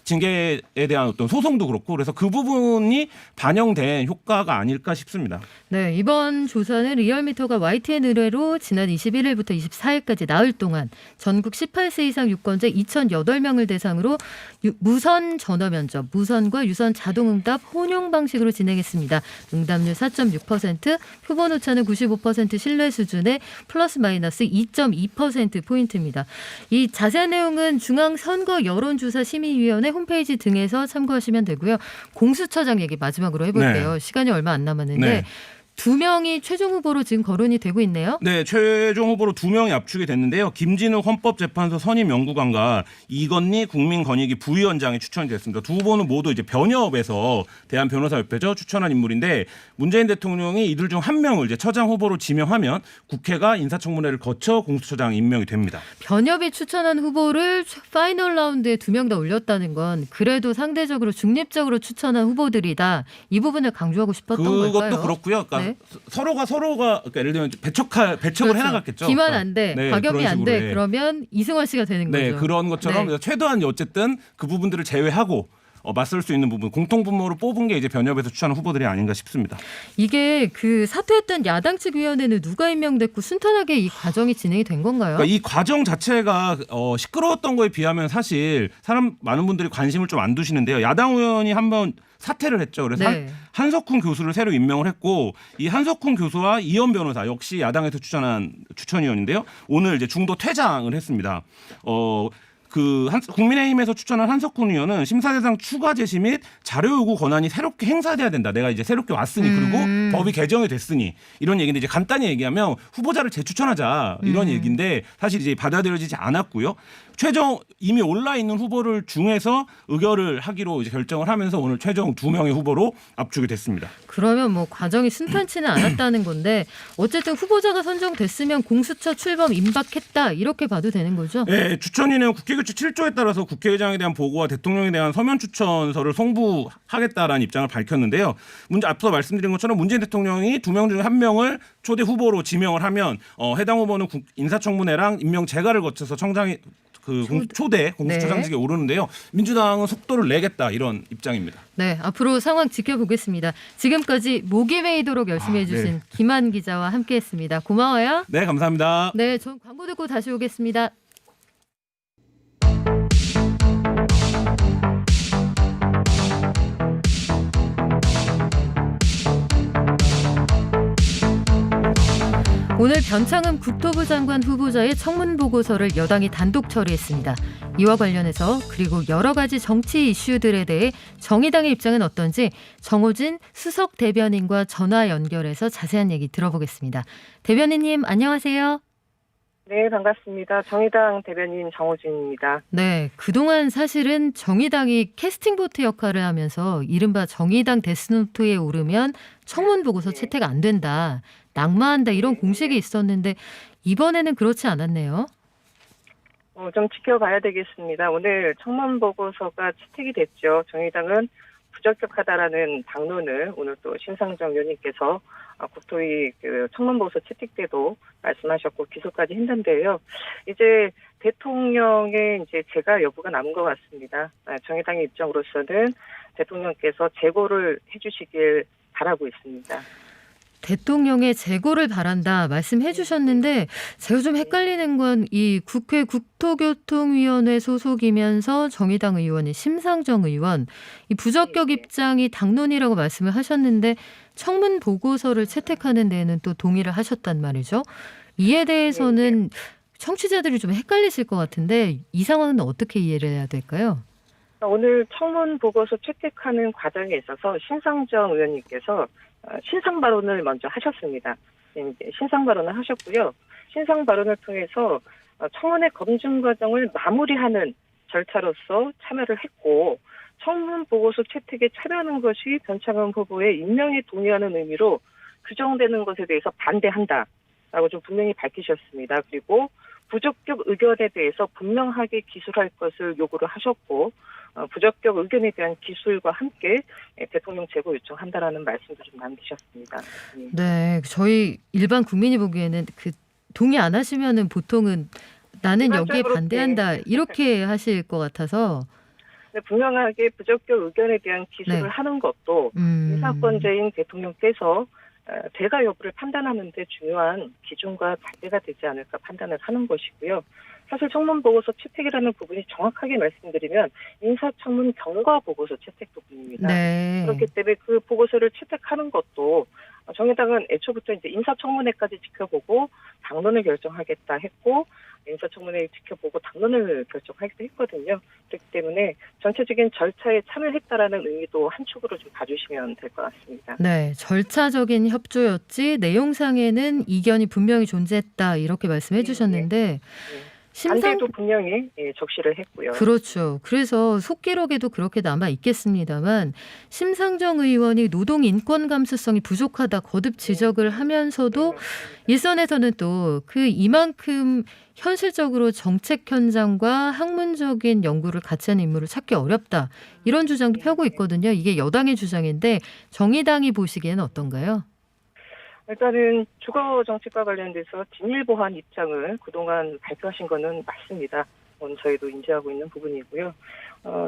징계에 대한 어떤 소송도 그렇고 그래서 그 부분이 반영된 효과가 아닐까 싶습니다. 네, 이번 조사는 리얼미터가 YTN 의뢰로 지난 21일부터 24일까지 나흘 동안 전국 18세 이상 유권자 2,008명을 대상으로 무선 전화 면접, 무선과 유선 자동응답 혼용 방식으로 진행했습니다. 응답률 4.6%, 표본 오차는 95% 신뢰 수준의 플러스 마이너스 2.2%포인트입니다. 이 자세한 내용은 중앙선거여론조사심의위원회 홈페이지 등에서 참고하시면 되고요. 공수처장 얘기 마지막으로 해볼게요. 네. 시간이 얼마 안 남았는데 네. 2명이 최종 후보로 지금 거론이 되고 있네요. 네, 최종 후보로 2명이 압축이 됐는데요. 김진우 헌법재판소 선임 연구관과 이건희 국민권익위 부위원장이 추천이 됐습니다. 두 후보는 모두 이제 변협에서 대한변호사협회죠 추천한 인물인데 문재인 대통령이 이들 중 한 명을 이제 처장 후보로 지명하면 국회가 인사청문회를 거쳐 공수처장 임명이 됩니다. 변협이 추천한 후보를 파이널 라운드에 2명 다 올렸다는 건 그래도 상대적으로 중립적으로 추천한 후보들이다. 이 부분을 강조하고 싶었던 걸까요? 그것도 그렇고요. 그러니까 네. 네. 서로가 그러니까 예를 들면 배척을 그렇죠. 해나갔겠죠. 김한 안 돼, 네, 박영미 그런 안 식으로, 돼. 네. 그러면 이승원 씨가 되는 네, 거죠. 그런 것처럼 네. 최대한 어쨌든 그 부분들을 제외하고 맞설 수 있는 부분 공통 분모로 뽑은 게 이제 변협에서 추천한 후보들이 아닌가 싶습니다. 이게 그 사퇴했던 야당 측 위원회는 누가 임명됐고 순탄하게 이 과정이 진행이 된 건가요? 그러니까 이 과정 자체가 시끄러웠던 거에 비하면 사실 많은 분들이 관심을 좀 안 두시는데요. 야당 의원이 한번 사퇴를 했죠. 그래서 네. 한석훈 교수를 새로 임명을 했고 이 한석훈 교수와 이현 변호사 역시 야당에서 추천한 추천위원인데요. 오늘 이제 중도 퇴장을 했습니다. 국민의힘에서 추천한 한석훈 의원은 심사 대상 추가 제시 및 자료 요구 권한이 새롭게 행사돼야 된다. 내가 이제 새롭게 왔으니 그리고 법이 개정이 됐으니 이런 얘기인데 이제 간단히 얘기하면 후보자를 재추천하자 이런 얘기인데 사실 이제 받아들여지지 않았고요. 최종 이미 올라 있는 후보를 중에서 의결을 하기로 이제 결정을 하면서 오늘 최종 2명의 후보로 압축이 됐습니다. 그러면 뭐 과정이 순탄치는 않았다는 건데 어쨌든 후보자가 선정됐으면 공수처 출범 임박했다 이렇게 봐도 되는 거죠? 네, 추천위는 국회규칙 7조에 따라서 국회의장에 대한 보고와 대통령에 대한 서면 추천서를 송부하겠다라는 입장을 밝혔는데요. 앞서 말씀드린 것처럼 문재인 대통령이 2명 중에 1명을 초대 후보로 지명을 하면 해당 후보는 인사청문회랑 임명 재가를 거쳐서 청장이 초대 공수처장직에 오르는데요. 민주당은 속도를 내겠다 이런 입장입니다. 네, 앞으로 상황 지켜보겠습니다. 지금까지 목이 메이도록 열심히 해주신 네. 김한 기자와 함께했습니다. 고마워요. 네, 감사합니다. 네, 전 광고 듣고 다시 오겠습니다. 오늘 변창흠 국토부 장관 후보자의 청문 보고서를 여당이 단독 처리했습니다. 이와 관련해서 그리고 여러 가지 정치 이슈들에 대해 정의당의 입장은 어떤지 정호진 수석 대변인과 전화 연결해서 자세한 얘기 들어보겠습니다. 대변인님 안녕하세요. 네, 반갑습니다. 정의당 대변인 정호진입니다. 네, 그동안 사실은 정의당이 캐스팅 보트 역할을 하면서 이른바 정의당 데스노트에 오르면 청문 보고서 채택 안 된다, 낙마한다 이런 공식이 있었는데 이번에는 그렇지 않았네요. 좀 지켜봐야 되겠습니다. 오늘 청문 보고서가 채택이 됐죠. 정의당은 부적격하다라는 당론을 오늘 또 심상정 의원님께서 국토위 청문 보고서 채택 때도 말씀하셨고 기소까지 했는데요. 이제 대통령의 이제 재가 여부가 남은 것 같습니다. 정의당의 입장으로서는 대통령께서 재고를 해주시길 바라고 있습니다. 대통령의 재고를 바란다 말씀해 주셨는데 제가 좀 헷갈리는 건 이 국회 국토교통위원회 소속이면서 정의당 의원인 심상정 의원 이 부적격 입장이 당론이라고 말씀을 하셨는데 청문 보고서를 채택하는 데에는 또 동의를 하셨단 말이죠. 이에 대해서는 청취자들이 좀 헷갈리실 것 같은데 이 상황은 어떻게 이해를 해야 될까요? 오늘 청문 보고서 채택하는 과정에 있어서 심상정 의원님께서 신상 발언을 먼저 하셨습니다. 신상 발언을 하셨고요. 신상 발언을 통해서 청문회 검증 과정을 마무리하는 절차로서 참여를 했고 청문 보고서 채택에 참여하는 것이 변창흠 후보의 임명에 동의하는 의미로 규정되는 것에 대해서 반대한다라고 좀 분명히 밝히셨습니다. 그리고 부적격 의견에 대해서 분명하게 기술할 것을 요구를 하셨고 부적격 의견에 대한 기술과 함께 대통령 재고 요청한다라는 말씀도 좀 남기셨습니다. 네, 저희 일반 국민이 보기에는 그 동의 안 하시면은 보통은 나는 여기에 일반적으로 반대한다 이렇게 하실 것 같아서 분명하게 부적격 의견에 대한 기술을 네. 하는 것도 인사권자인 대통령께서 재가 여부를 판단하는 데 중요한 기준과 잣대가 되지 않을까 판단을 하는 것이고요. 사실 청문 보고서 채택이라는 부분이 정확하게 말씀드리면 인사청문 경과 보고서 채택 부분입니다. 네. 그렇기 때문에 그 보고서를 채택하는 것도 정의당은 애초부터 이제 인사청문회까지 지켜보고 당론을 결정하겠다 했고 인사청문회 지켜보고 당론을 결정하기도 했거든요. 그렇기 때문에 전체적인 절차에 참여했다라는 의미도 한 축으로 좀 봐주시면 될 것 같습니다. 네, 절차적인 협조였지 내용상에는 이견이 분명히 존재했다 이렇게 말씀해 주셨는데 반대도 분명히 적시를 했고요. 그렇죠. 그래서 속기록에도 그렇게 남아 있겠습니다만 심상정 의원이 노동 인권 감수성이 부족하다 거듭 지적을 하면서도 일선에서는 또 그 이만큼 현실적으로 정책 현장과 학문적인 연구를 같이 하는 인물을 찾기 어렵다 이런 주장도 펴고 있거든요. 이게 여당의 주장인데 정의당이 보시기에는 어떤가요? 일단은 주거 정책과 관련돼서 진일보한 입장을 그동안 발표하신 거는 맞습니다. 저희도 인지하고 있는 부분이고요.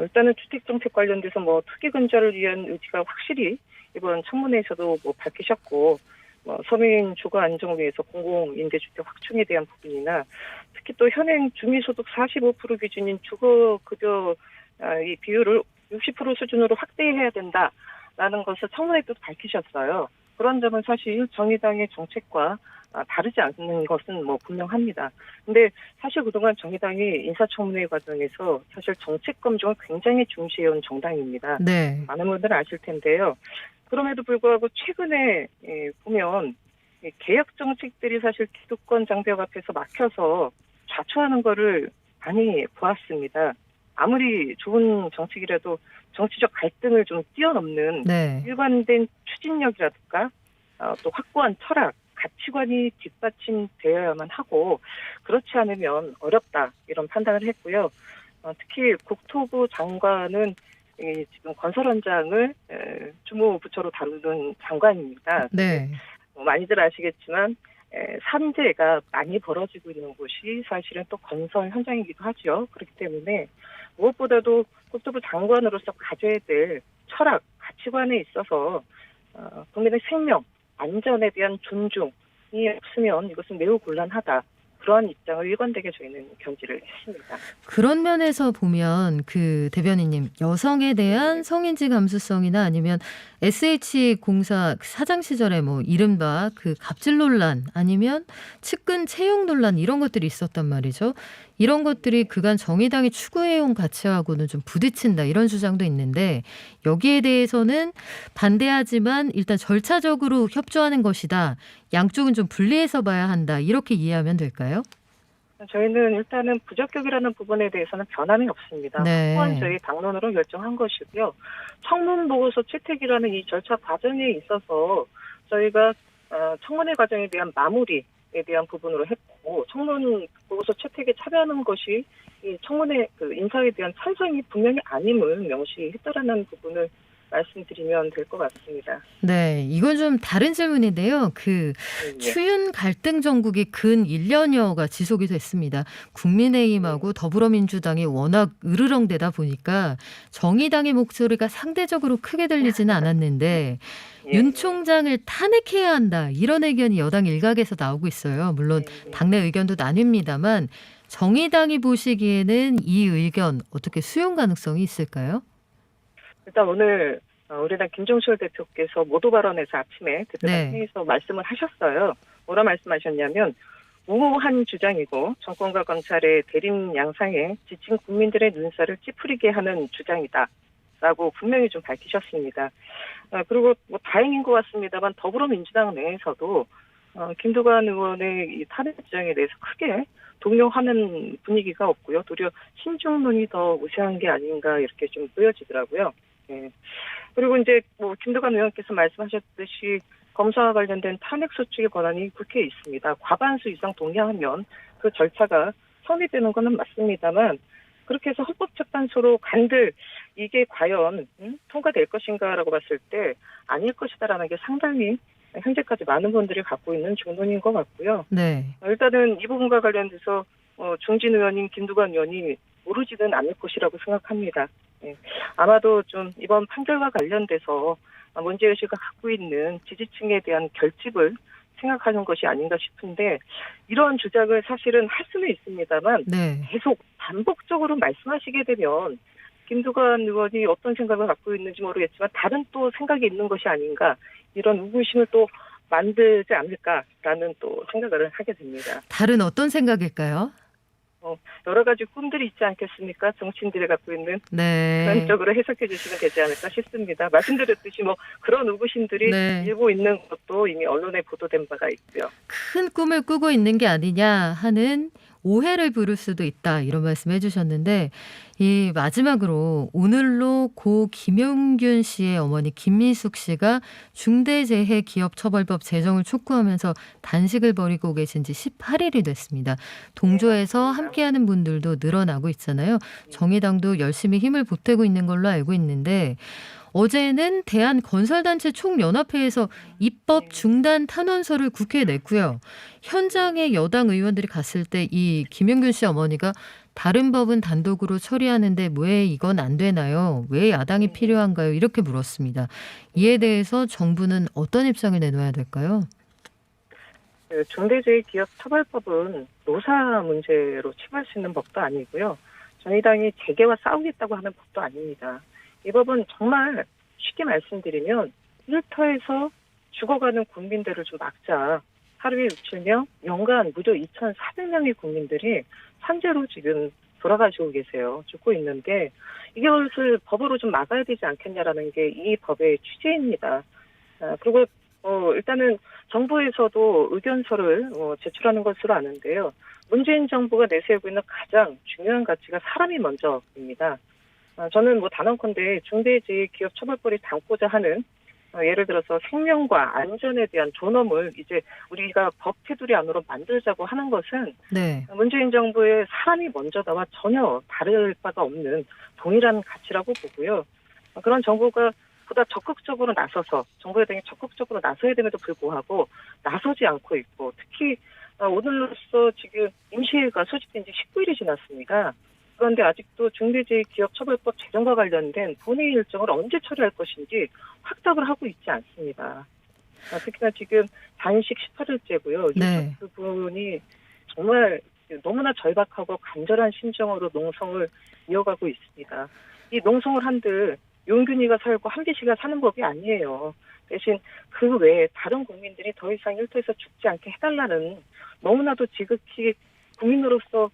일단은 주택 정책 관련돼서 뭐 투기 근절을 위한 의지가 확실히 이번 청문회에서도 뭐 밝히셨고, 서민 주거 안정을 위해서 공공임대주택 확충에 대한 부분이나 특히 또 현행 주민소득 45% 기준인 주거급여 이 비율을 60% 수준으로 확대해야 된다라는 것을 청문회 때도 밝히셨어요. 그런 점은 사실 정의당의 정책과 다르지 않는 것은 뭐 분명합니다. 근데 사실 그동안 정의당이 인사청문회 과정에서 사실 정책 검증을 굉장히 중시해온 정당입니다. 네. 많은 분들은 아실 텐데요. 그럼에도 불구하고 최근에 보면 개혁 정책들이 사실 기득권 장벽 앞에서 막혀서 좌초하는 거를 많이 보았습니다. 아무리 좋은 정책이라도 정치적 갈등을 좀 뛰어넘는 네. 일관된 추진력이라든가 또 확고한 철학, 가치관이 뒷받침되어야만 하고 그렇지 않으면 어렵다 이런 판단을 했고요. 특히 국토부 장관은 지금 건설 현장을 주무부처로 다루는 장관입니다. 네. 많이들 아시겠지만 산재가 많이 벌어지고 있는 곳이 사실은 또 건설 현장이기도 하죠. 그렇기 때문에 무엇보다도 국토부 장관으로서 가져야 될 철학, 가치관에 있어서 국민의 생명, 안전에 대한 존중이 없으면 이것은 매우 곤란하다. 그러한 입장을 일관되게 저희는 견지를 했습니다. 그런 면에서 보면 그 대변인님, 여성에 대한 성인지 감수성이나 아니면 SH공사 사장 시절에 뭐 이른바 그 갑질 논란 아니면 측근 채용 논란 이런 것들이 있었단 말이죠. 이런 것들이 그간 정의당이 추구해온 가치하고는 좀 부딪힌다 이런 주장도 있는데 여기에 대해서는 반대하지만 일단 절차적으로 협조하는 것이다. 양쪽은 좀 분리해서 봐야 한다. 이렇게 이해하면 될까요? 저희는 일단은 부적격이라는 부분에 대해서는 변함이 없습니다. 네. 또한 저희 당론으로 결정한 것이고요. 청문 보고서 채택이라는 이 절차 과정에 있어서 저희가 청문회 과정에 대한 마무리에 대한 부분으로 했고 청문 보고서 채택에 참여하는 것이 이 청문회 그 인사에 대한 찬성이 분명히 아님을 명시했다라는 부분을 말씀드리면 될 것 같습니다. 네, 이건 좀 다른 질문인데요. 그 네. 추윤 갈등 정국이 근 1년여가 지속이 됐습니다. 국민의힘하고 더불어민주당이 워낙 으르렁대다 보니까 정의당의 목소리가 상대적으로 크게 들리지는 않았는데 윤 총장을 탄핵해야 한다. 이런 의견이 여당 일각에서 나오고 있어요. 물론 당내 의견도 나뉩니다만 정의당이 보시기에는 이 의견 어떻게 수용 가능성이 있을까요? 일단 오늘 우리 당 김종철 대표께서 모두 발언에서 아침에 대표단 네. 회의에서 말씀을 하셨어요. 뭐라 말씀하셨냐면 무모한 주장이고 정권과 검찰의 대립 양상에 지친 국민들의 눈살을 찌푸리게 하는 주장이다라고 분명히 좀 밝히셨습니다. 그리고 뭐 다행인 것 같습니다만 더불어민주당 내에서도 김두관 의원의 이 탄핵 주장에 대해서 크게 동요하는 분위기가 없고요. 도리어 신중론이 더 우세한 게 아닌가 이렇게 좀 보여지더라고요. 네. 그리고 이제 뭐 김두관 의원께서 말씀하셨듯이 검사와 관련된 탄핵 소추의 권한이 국회에 있습니다. 과반수 이상 동의하면 그 절차가 성립되는 것은 맞습니다만 그렇게 해서 헌법재판소로 간들 이게 과연 통과될 것인가라고 봤을 때 아닐 것이다라는 게 상당히 현재까지 많은 분들이 갖고 있는 중론인 것 같고요. 네. 일단은 이 부분과 관련돼서 중진 의원인 김두관 의원이 모르지는 않을 것이라고 생각합니다. 예. 아마도 좀 이번 판결과 관련돼서 문제의식을 갖고 있는 지지층에 대한 결집을 생각하는 것이 아닌가 싶은데 이런 주장을 사실은 할 수는 있습니다만 네. 계속 반복적으로 말씀하시게 되면 김두관 의원이 어떤 생각을 갖고 있는지 모르겠지만 다른 또 생각이 있는 것이 아닌가 이런 의구심을 또 만들지 않을까라는 또 생각을 하게 됩니다. 다른 어떤 생각일까요? 여러 가지 꿈들이 있지 않겠습니까? 정치인들이 갖고 있는 네. 그런 쪽으로 해석해 주시면 되지 않을까 싶습니다. 말씀드렸듯이 뭐 그런 의구심들이 네. 일고 있는 것도 이미 언론에 보도된 바가 있고요. 큰 꿈을 꾸고 있는 게 아니냐 하는 오해를 부를 수도 있다 이런 말씀 해주셨는데 이 마지막으로 오늘로 고 김용균 씨의 어머니 김미숙 씨가 중대재해기업처벌법 제정을 촉구하면서 단식을 벌이고 계신 지 18일이 됐습니다. 동조해서 함께하는 분들도 늘어나고 있잖아요. 정의당도 열심히 힘을 보태고 있는 걸로 알고 있는데 어제는 대한건설단체 총연합회에서 입법 중단 탄원서를 국회에 냈고요. 현장에 여당 의원들이 갔을 때 이 김용균 씨 어머니가 다른 법은 단독으로 처리하는데 왜 이건 안 되나요? 왜 야당이 필요한가요? 이렇게 물었습니다. 이에 대해서 정부는 어떤 입장을 내놓아야 될까요? 중대재해기업처벌법은 노사 문제로 치부할 수 있는 법도 아니고요. 정의당이 재계와 싸우겠다고 하는 법도 아닙니다. 이 법은 정말 쉽게 말씀드리면 일터에서 죽어가는 국민들을 좀 막자. 하루에 6,7명, 연간 무려 2,400명의 국민들이 산재로 지금 돌아가시고 계세요. 죽고 있는데 이것을 법으로 좀 막아야 되지 않겠냐라는 게 이 법의 취지입니다. 그리고 일단은 정부에서도 의견서를 제출하는 것으로 아는데요. 문재인 정부가 내세우고 있는 가장 중요한 가치가 사람이 먼저입니다. 저는 단언컨대 중대재해기업처벌법을 담고자 하는 예를 들어서 생명과 안전에 대한 존엄을 이제 우리가 법 테두리 안으로 만들자고 하는 것은 네. 문재인 정부의 사람이 먼저다와 전혀 다를 바가 없는 동일한 가치라고 보고요. 그런 정부가 보다 적극적으로 나서서 정부 여당이 적극적으로 나서야 됨에도 불구하고 나서지 않고 있고 특히 오늘로써 지금 임시회가 소집된 지 19일이 지났습니다. 그런데 아직도 중대재해기업처벌법 제정과 관련된 본회의 일정을 언제 처리할 것인지 확답을 하고 있지 않습니다. 특히나 지금 단식 18일째고요. 네. 그 부분이 정말 너무나 절박하고 간절한 심정으로 농성을 이어가고 있습니다. 이 농성을 한들 용균이가 살고 한비 씨가 사는 법이 아니에요. 대신 그 외에 다른 국민들이 더 이상 일터에서 죽지 않게 해달라는 너무나도 지극히 국민으로서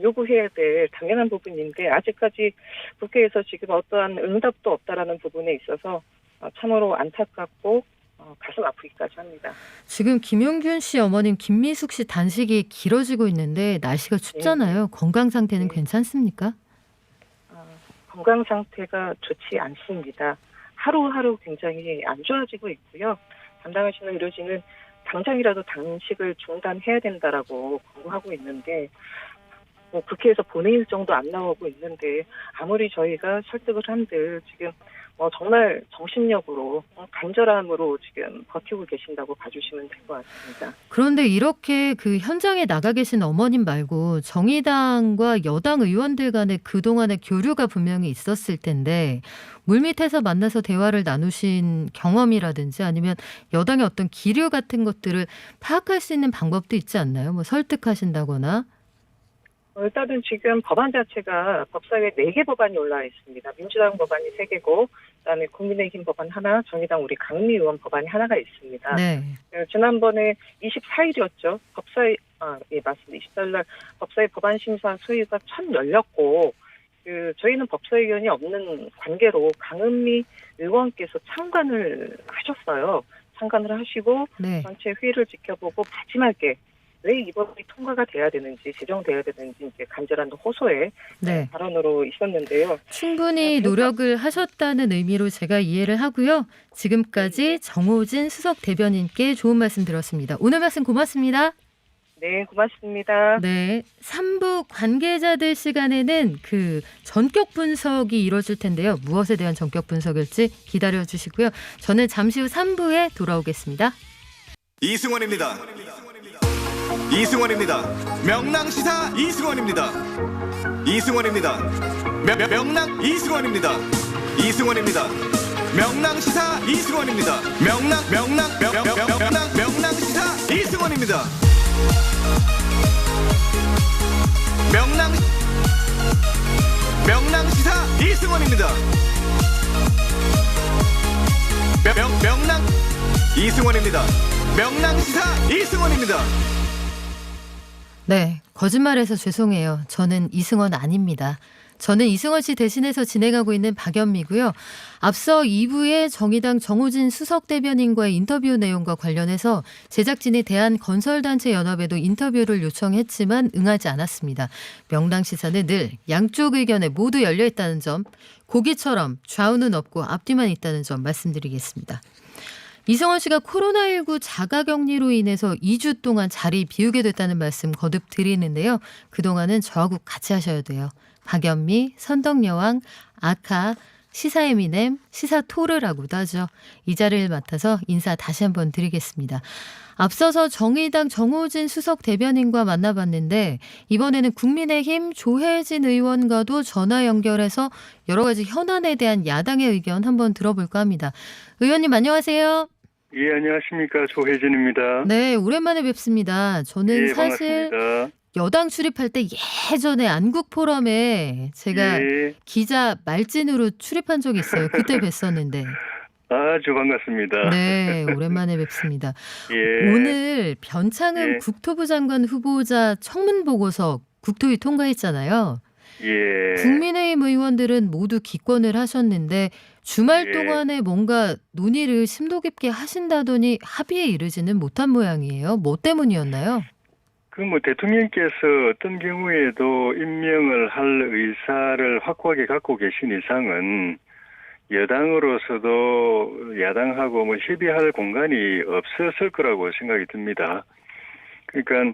요구해야 될 당연한 부분인데 아직까지 국회에서 지금 어떠한 응답도 없다라는 부분에 있어서 참으로 안타깝고 가슴 아프기까지 합니다. 지금 김용균 씨 어머님 김미숙 씨 단식이 길어지고 있는데 날씨가 춥잖아요. 건강 상태는 괜찮습니까? 건강 상태가 좋지 않습니다. 하루하루 굉장히 안 좋아지고 있고요. 담당하시는 의료진은 당장이라도 단식을 중단해야 된다라고 권고하고 있는데 국회에서 본회의 일정도 안 나오고 있는데 아무리 저희가 설득을 한들 지금 정말 정신력으로 간절함으로 지금 버티고 계신다고 봐주시면 될 것 같습니다. 그런데 이렇게 그 현장에 나가 계신 어머님 말고 정의당과 여당 의원들 간에 그동안의 교류가 분명히 있었을 텐데 물밑에서 만나서 대화를 나누신 경험이라든지 아니면 여당의 어떤 기류 같은 것들을 파악할 수 있는 방법도 있지 않나요? 설득하신다거나. 일단은 지금 법안 자체가 법사위에 4개 법안이 올라와 있습니다. 민주당 법안이 3개고 그다음에 국민의힘 법안 하나, 정의당 우리 강미 의원 법안이 하나가 있습니다. 네. 지난번에 24일이었죠. 예, 맞습니다. 24일 날 법사위 법안 심사 소위가 처음 열렸고 저희는 법사위원이 없는 관계로 강은미 의원께서 참관을 하셨어요. 참관을 하시고 네. 전체 회의를 지켜보고 마지막에 왜 이 법이 통과가 돼야 되는지 제정돼야 되는지 이제 간절한 호소의 네. 발언으로 있었는데요. 충분히 노력을 하셨다는 의미로 제가 이해를 하고요. 지금까지 정호진 수석 대변인께 좋은 말씀 들었습니다. 오늘 말씀 고맙습니다. 네, 고맙습니다. 네, 3부 관계자들 시간에는 그 전격 분석이 이루어질 텐데요. 무엇에 대한 전격 분석일지 기다려 주시고요. 저는 잠시 후 3부에 돌아오겠습니다. 이승원입니다. 명랑시사 이승원입니다. 명랑 이승원입니다. 명랑시사 이승원입니다. 명랑시사 이승원입니다. 명랑시사 이승원입니다. 명랑 이승원입니다. 명랑시사 이승원입니다. 네, 거짓말해서 죄송해요. 저는 이승원 아닙니다. 저는 이승원 씨 대신해서 진행하고 있는 박연미고요. 앞서 2부에 정의당 정호진 수석 대변인과의 인터뷰 내용과 관련해서 제작진이 대한건설단체연합에도 인터뷰를 요청했지만 응하지 않았습니다. 명랑시사는 늘 양쪽 의견에 모두 열려있다는 점, 고기처럼 좌우는 없고 앞뒤만 있다는 점 말씀드리겠습니다. 이승원 씨가 코로나19 자가격리로 인해서 2주 동안 자리 비우게 됐다는 말씀 거듭 드리는데요. 그동안은 저하고 같이 하셔야 돼요. 박연미, 선덕여왕, 아카, 시사 에미넴, 시사 토르라고도 하죠. 이 자리를 맡아서 인사 다시 한번 드리겠습니다. 앞서서 정의당 정호진 수석 대변인과 만나봤는데 이번에는 국민의힘 조혜진 의원과도 전화 연결해서 여러 가지 현안에 대한 야당의 의견 한번 들어볼까 합니다. 의원님 안녕하세요. 예, 안녕하십니까. 조혜진입니다. 네, 오랜만에 뵙습니다. 저는 예, 사실 반갑습니다. 여당 출입할 때 예전에 안국 포럼에 제가 예, 기자 말진으로 출입한 적이 있어요. 그때 뵀었는데. 아주 반갑습니다. 네, 오랜만에 뵙습니다. 예, 오늘 변창흠 예. 국토부 장관 후보자 청문 보고서 국토위 통과했잖아요. 예. 국민의힘 의원들은 모두 기권을 하셨는데 주말 예. 동안에 뭔가 논의를 심도 깊게 하신다더니 합의에 이르지는 못한 모양이에요. 뭐 때문이었나요? 대통령께서 어떤 경우에도 임명을 할 의사를 확고하게 갖고 계신 이상은 여당으로서도 야당하고 협의할 공간이 없었을 거라고 생각이 듭니다. 그러니까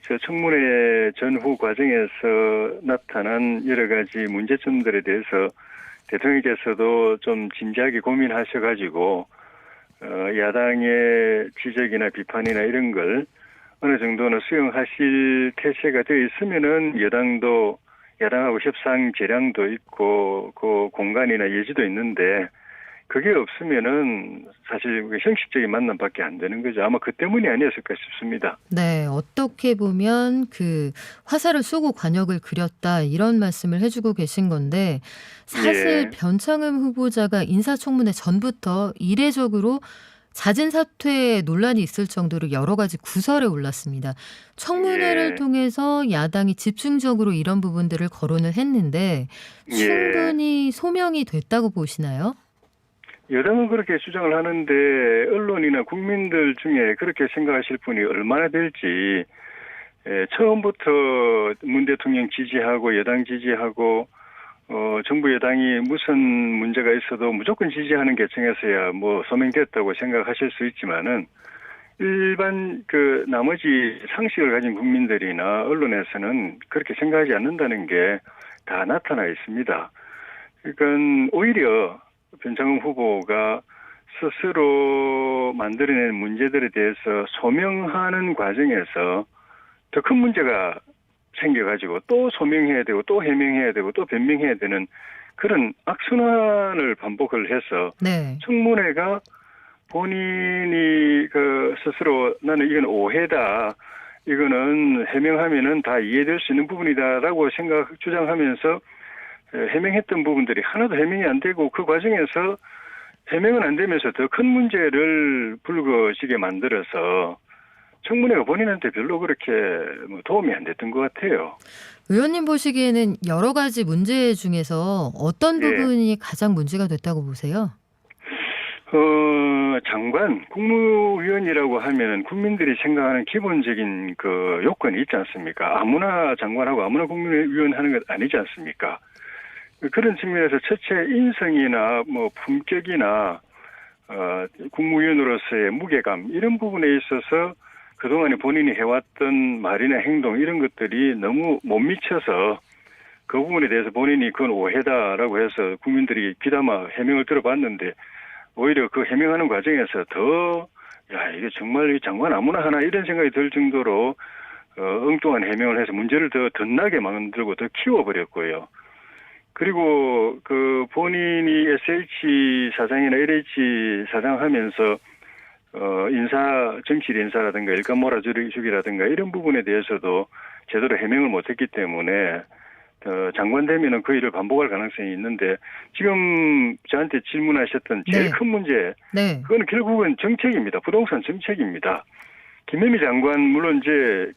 저 청문회 전후 과정에서 나타난 여러 가지 문제점들에 대해서 대통령께서도 좀 진지하게 고민하셔가지고 야당의 지적이나 비판이나 이런 걸 어느 정도는 수용하실 태세가 되어 있으면은 여당도 야당하고 협상 재량도 있고 그 공간이나 예지도 있는데 그게 없으면은 사실 형식적인 만남밖에 안 되는 거죠. 아마 그 때문이 아니었을까 싶습니다. 네, 어떻게 보면 그 화살을 쏘고 관역을 그렸다 이런 말씀을 해주고 계신 건데 사실 예. 변창흠 후보자가 인사청문회 전부터 이례적으로 잦은 사퇴 논란이 있을 정도로 여러 가지 구설에 올랐습니다. 청문회를 예. 통해서 야당이 집중적으로 이런 부분들을 거론을 했는데 충분히 소명이 됐다고 보시나요? 여당은 그렇게 주장을 하는데 언론이나 국민들 중에 그렇게 생각하실 분이 얼마나 될지 처음부터 문 대통령 지지하고 여당 지지하고 정부 여당이 무슨 문제가 있어도 무조건 지지하는 계층에서야 소명됐다고 생각하실 수 있지만은 일반 나머지 상식을 가진 국민들이나 언론에서는 그렇게 생각하지 않는다는 게 다 나타나 있습니다. 그러니까 오히려 변창흠 후보가 스스로 만들어낸 문제들에 대해서 소명하는 과정에서 더 큰 문제가 생겨가지고 또 소명해야 되고 또 해명해야 되고 또 변명해야 되는 그런 악순환을 반복을 해서 네. 청문회가 본인이 스스로 나는 이건 오해다. 이거는 해명하면은 다 이해될 수 있는 부분이다라고 주장하면서 해명했던 부분들이 하나도 해명이 안 되고 그 과정에서 해명은 안 되면서 더 큰 문제를 불거지게 만들어서 청문회가 본인한테 별로 그렇게 도움이 안 됐던 것 같아요. 의원님 보시기에는 여러 가지 문제 중에서 어떤 예. 부분이 가장 문제가 됐다고 보세요? 장관, 국무위원이라고 하면 국민들이 생각하는 기본적인 요건이 있지 않습니까? 아무나 장관하고 아무나 국무위원 하는 것 아니지 않습니까? 그런 측면에서 첫째 인성이나 품격이나 국무위원으로서의 무게감 이런 부분에 있어서 그동안에 본인이 해왔던 말이나 행동 이런 것들이 너무 못 미쳐서 그 부분에 대해서 본인이 그건 오해다라고 해서 국민들이 귀담아 해명을 들어봤는데 오히려 그 해명하는 과정에서 이게 정말 장관 아무나 하나 이런 생각이 들 정도로 엉뚱한 해명을 해서 문제를 더 덧나게 만들고 더 키워버렸고요. 그리고 본인이 SH 사장이나 LH 사장 하면서 정치 인사라든가 일감 몰아주기라든가 이런 부분에 대해서도 제대로 해명을 못했기 때문에 장관 되면은 그 일을 반복할 가능성이 있는데 지금 저한테 질문하셨던 제일 네. 큰 문제 네. 그거는 결국은 정책입니다. 부동산 정책입니다. 김현미 장관 물론 이제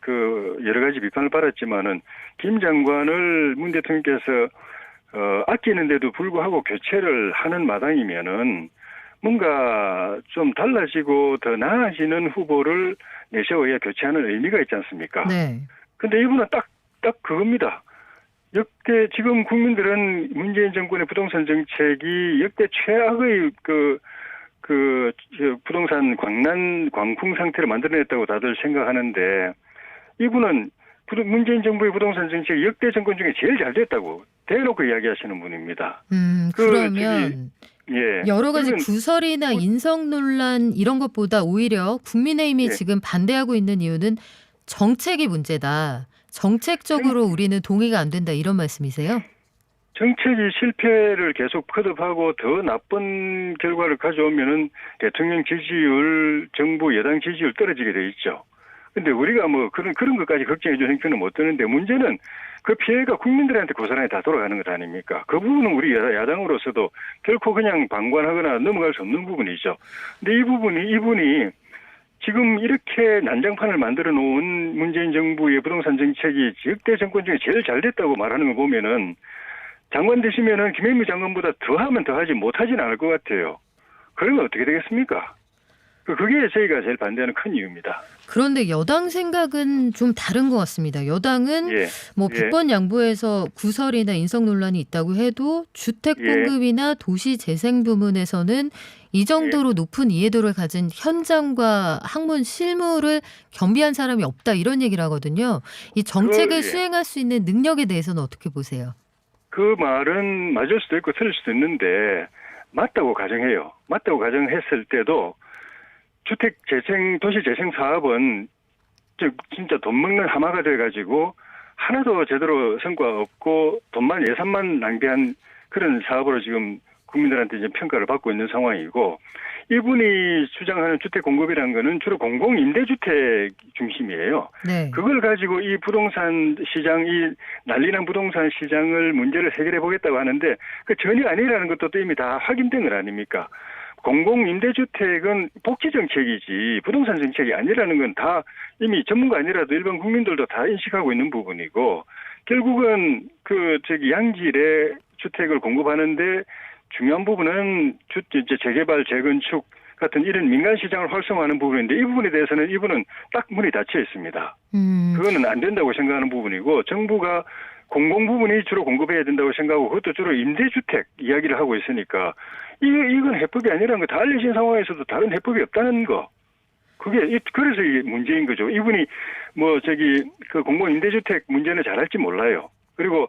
여러 가지 비판을 받았지만은 김 장관을 문 대통령께서 아끼는데도 불구하고 교체를 하는 마당이면은 뭔가 좀 달라지고 더 나아지는 후보를 내세워야 교체하는 의미가 있지 않습니까? 네. 근데 이분은 딱 그겁니다. 역대 지금 국민들은 문재인 정권의 부동산 정책이 역대 최악의 부동산 광풍 상태를 만들어냈다고 다들 생각하는데 이분은 문재인 정부의 부동산 정책이 역대 정권 중에 제일 잘 됐다고 대놓고 이야기하시는 분입니다. 그러면 예. 여러 가지 그러면 구설이나 인성 논란 이런 것보다 오히려 국민의힘이 예. 지금 반대하고 있는 이유는 정책이 문제다. 정책적으로 우리는 동의가 안 된다 이런 말씀이세요? 정책이 실패를 계속 거듭하고 더 나쁜 결과를 가져오면은 대통령 지지율, 정부 여당 지지율 떨어지게 돼 있죠. 근데 우리가 뭐 그런 것까지 걱정해 줄 형편은 못 드는데 문제는 그 피해가 국민들한테 고스란히 다 돌아가는 것 아닙니까? 그 부분은 우리 야당으로서도 결코 그냥 방관하거나 넘어갈 수 없는 부분이죠. 근데 이분이 지금 이렇게 난장판을 만들어 놓은 문재인 정부의 부동산 정책이 역대 정권 중에 제일 잘 됐다고 말하는 거 보면은 장관 되시면은 김현미 장관보다 더하면 더하지 못하진 않을 것 같아요. 그러면 어떻게 되겠습니까? 그게 저희가 제일 반대하는 큰 이유입니다. 그런데 여당 생각은 좀 다른 것 같습니다. 여당은 예. 뭐 예. 100번 양보해서 구설이나 인성 논란이 있다고 해도 주택 예. 공급이나 도시 재생 부문에서는 이 정도로 높은 이해도를 가진 현장과 학문 실무를 겸비한 사람이 없다 이런 얘기를 하거든요. 이 정책을 예. 수행할 수 있는 능력에 대해서는 어떻게 보세요? 그 말은 맞을 수도 있고 틀릴 수도 있는데 맞다고 가정해요. 맞다고 가정했을 때도 주택 재생, 도시 재생 사업은 진짜 돈 먹는 하마가 돼가지고 하나도 제대로 성과 없고 예산만 낭비한 그런 사업으로 지금 국민들한테 이제 평가를 받고 있는 상황이고 이분이 주장하는 주택 공급이라는 거는 주로 공공임대주택 중심이에요. 네. 그걸 가지고 이 부동산 시장, 이 난리난 부동산 시장을 문제를 해결해 보겠다고 하는데 그 전혀 아니라는 것도 또 이미 다 확인된 것 아닙니까? 공공임대주택은 복지정책이지 부동산 정책이 아니라는 건 다 이미 전문가 아니라도 일반 국민들도 다 인식하고 있는 부분이고 결국은 양질의 주택을 공급하는데 중요한 부분은 이제 재개발, 재건축 같은 이런 민간 시장을 활성화하는 부분인데 이 부분에 대해서는 이분은 딱 문이 닫혀 있습니다. 그거는 안 된다고 생각하는 부분이고 정부가 공공 부분이 주로 공급해야 된다고 생각하고 그것도 주로 임대주택 이야기를 하고 있으니까 이건 해법이 아니라는 거 다 알려진 상황에서도 다른 해법이 없다는 거. 그래서 이게 문제인 거죠. 이분이 그 공공 임대주택 문제는 잘할지 몰라요. 그리고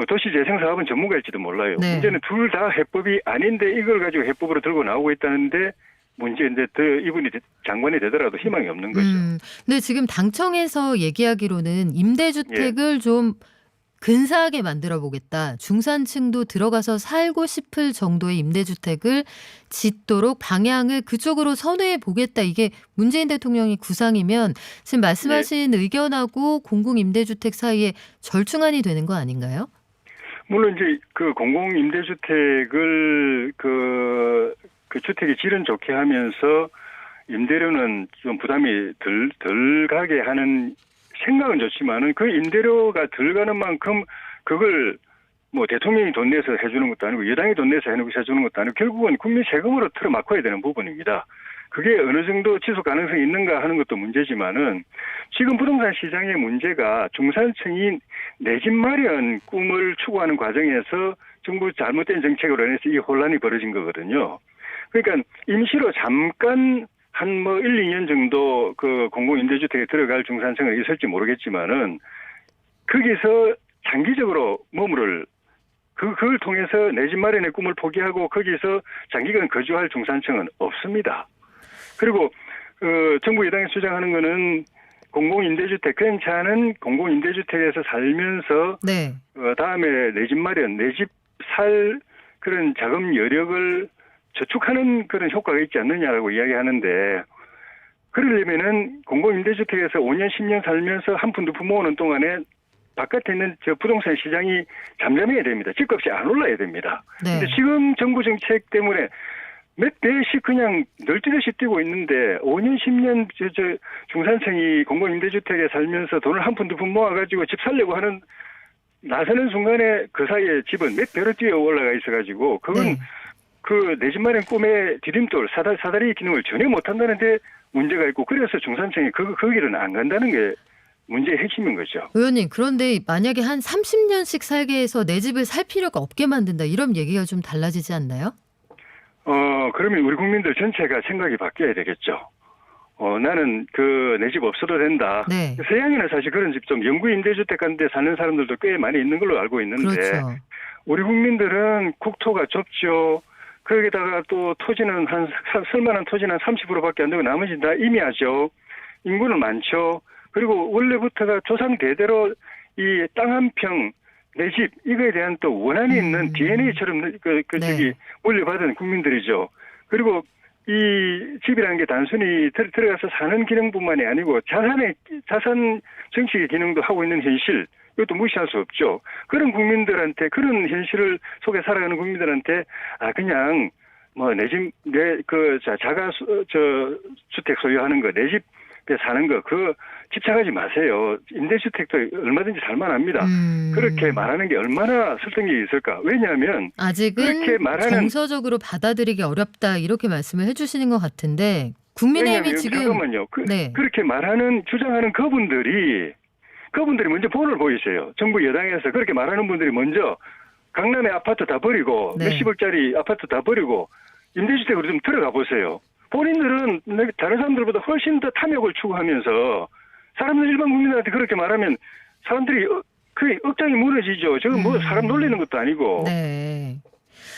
도시재생 사업은 전문가일지도 몰라요. 네. 문제는 둘 다 해법이 아닌데 이걸 가지고 해법으로 들고 나오고 있다는데 문제인데 이분이 장관이 되더라도 희망이 없는 거죠. 근데 지금 당청에서 얘기하기로는 임대주택을 좀 근사하게 만들어 보겠다. 중산층도 들어가서 살고 싶을 정도의 임대주택을 짓도록 방향을 그쪽으로 선회해 보겠다. 이게 문재인 대통령이 구상이면 지금 말씀하신 의견하고 공공임대주택 사이에 절충안이 되는 거 아닌가요? 물론 이제 그 공공임대주택을 그 주택이 질은 좋게 하면서 임대료는 좀 부담이 덜 가게 하는 생각은 좋지만은 그 임대료가 덜 가는 만큼 그걸 대통령이 돈 내서 해주는 것도 아니고 여당이 돈 내서 해주는 것도 아니고 결국은 국민 세금으로 틀어막아야 되는 부분입니다. 그게 어느 정도 지속 가능성이 있는가 하는 것도 문제지만은 지금 부동산 시장의 문제가 중산층이 내 집 마련 꿈을 추구하는 과정에서 정부 잘못된 정책으로 인해서 이 혼란이 벌어진 거거든요. 그러니까 임시로 잠깐 한 1, 2년 정도 그 공공임대주택에 들어갈 중산층은 있을지 모르겠지만은 거기서 장기적으로 그걸 통해서 내 집 마련의 꿈을 포기하고 거기서 장기간 거주할 중산층은 없습니다. 그리고 정부 여당이 주장하는 거는 공공임대주택 괜찮은 공공임대주택에서 살면서 네. 다음에 내 집 마련, 내 집 살 그런 자금 여력을 저축하는 그런 효과가 있지 않느냐라고 이야기하는데 그러려면은 공공임대주택에서 5년, 10년 살면서 한 푼 두 푼 모으는 동안에 바깥에 있는 부동산 시장이 잠잠해야 됩니다. 집값이 안 올라야 됩니다. 네. 근데 지금 정부 정책 때문에 몇 배씩 그냥 널뛰듯이 뛰고 있는데 5년, 10년 중산층이 공공임대주택에 살면서 돈을 한 푼 두 푼 모아가지고 집 살려고 하는 나서는 순간에 그 사이에 집은 몇 배로 뛰어 올라가 있어가지고 그건 그 내 집 마련 꿈의 디딤돌 사다리 기능을 전혀 못한다는데 문제가 있고 그래서 중산층이 그 길은 안 간다는 게 문제의 핵심인 거죠. 의원님 그런데 만약에 한 30년씩 살게 해서 내 집을 살 필요가 없게 만든다 이런 얘기가 좀 달라지지 않나요? 그러면 우리 국민들 전체가 생각이 바뀌어야 되겠죠. 나는 내 집 없어도 된다. 네. 서양에는 사실 그런 집 좀 영구 임대주택 같은 데 사는 사람들도 꽤 많이 있는 걸로 알고 있는데 그렇죠. 우리 국민들은 국토가 좁죠. 거기다가 또 토지는 쓸만한 토지는 한 30%밖에 안 되고 나머지는 다 임야죠. 인구는 많죠. 그리고 원래부터가 조상 대대로 이 땅 한 평, 내 집 이거에 대한 또 원한이 있는 DNA처럼 네. 물려받은 국민들이죠. 그리고 이 집이라는 게 단순히 들어가서 사는 기능뿐만이 아니고 자산 정치의 기능도 하고 있는 현실, 이것도 무시할 수 없죠. 그런 국민들한테, 그런 현실을 속에 살아가는 국민들한테 그냥 내 집, 자가 주택 소유하는 거, 내 집에 사는 거, 집착하지 마세요. 임대주택도 얼마든지 살만합니다. 그렇게 말하는 게 얼마나 설득력이 있을까? 왜냐하면 아직은 그렇게 말하는 정서적으로 받아들이기 어렵다 이렇게 말씀을 해주시는 것 같은데 국민의힘이 왜냐하면 지금 잠깐만요. 네. 그렇게 주장하는 그분들이 먼저 본을 보이세요. 정부 여당에서 그렇게 말하는 분들이 먼저 강남의 아파트 다 버리고 네. 몇십억짜리 아파트 다 버리고 임대주택으로 좀 들어가 보세요. 본인들은 다른 사람들보다 훨씬 더 탐욕을 추구하면서 일반 국민들한테 그렇게 말하면 사람들이 그 억장이 무너지죠. 저건 사람 놀리는 것도 아니고. 네.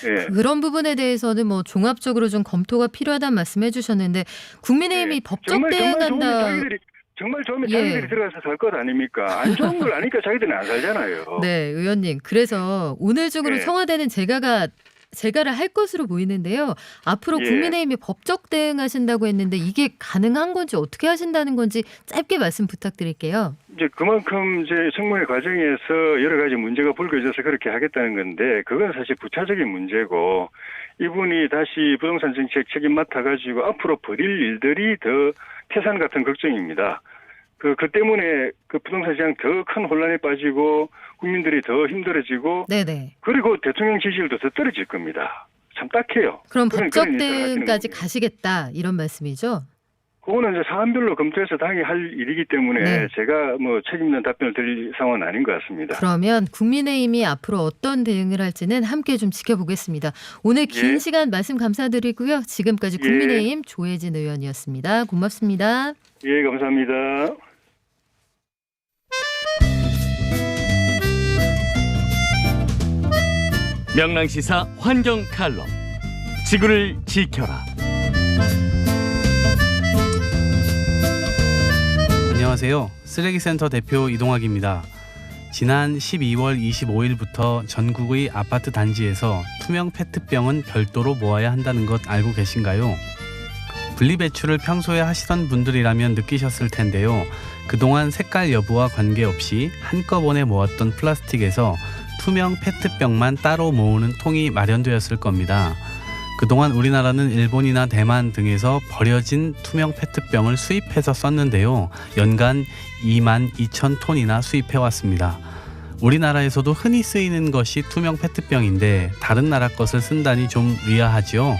예. 그런 부분에 대해서는 종합적으로 좀 검토가 필요하다는 말씀해 주셨는데 국민의힘이 법적 대응한다. 정말 좋으면 예. 자기들이 들어가서 살 것 아닙니까? 안 좋은 걸 아니까 자기들은 안 살잖아요. 네, 의원님. 그래서 오늘 중으로 예. 청와대는 제가를 할 것으로 보이는데요. 앞으로 예. 국민의힘이 법적 대응하신다고 했는데 이게 가능한 건지 어떻게 하신다는 건지 짧게 말씀 부탁드릴게요. 이제 그만큼 청문회 과정에서 여러 가지 문제가 불거져서 그렇게 하겠다는 건데 그건 사실 부차적인 문제고 이분이 다시 부동산 정책 책임 맡아가지고 앞으로 벌일 일들이 더 태산 같은 걱정입니다. 그 때문에 부동산 시장 더 큰 혼란에 빠지고 국민들이 더 힘들어지고 네네. 그리고 대통령 지지율도 더 떨어질 겁니다. 참 딱해요. 그럼 그런 법적 일들을 하시는 대응까지 겁니다. 가시겠다 이런 말씀이죠? 그거는 이제 사안별로 검토해서 당연히 할 일이기 때문에 네. 제가 책임 있는 답변을 드릴 상황은 아닌 것 같습니다. 그러면 국민의힘이 앞으로 어떤 대응을 할지는 함께 좀 지켜보겠습니다. 오늘 긴 예. 시간 말씀 감사드리고요. 지금까지 예. 국민의힘 조혜진 의원이었습니다. 고맙습니다. 예, 감사합니다. 명랑시사 환경 칼럼. 지구를 지켜라. 안녕하세요. 쓰레기센터 대표 이동학입니다. 지난 12월 25일부터 전국의 아파트 단지에서 투명 페트병은 별도로 모아야 한다는 것 알고 계신가요? 분리배출을 평소에 하시던 분들이라면 느끼셨을 텐데요. 그동안 색깔 여부와 관계없이 한꺼번에 모았던 플라스틱에서 투명 페트병만 따로 모으는 통이 마련되었을 겁니다. 그동안 우리나라는 일본이나 대만 등에서 버려진 투명 페트병을 수입해서 썼는데요. 연간 22,000톤이나 수입해왔습니다. 우리나라에서도 흔히 쓰이는 것이 투명 페트병인데 다른 나라 것을 쓴다니 좀 의아하죠.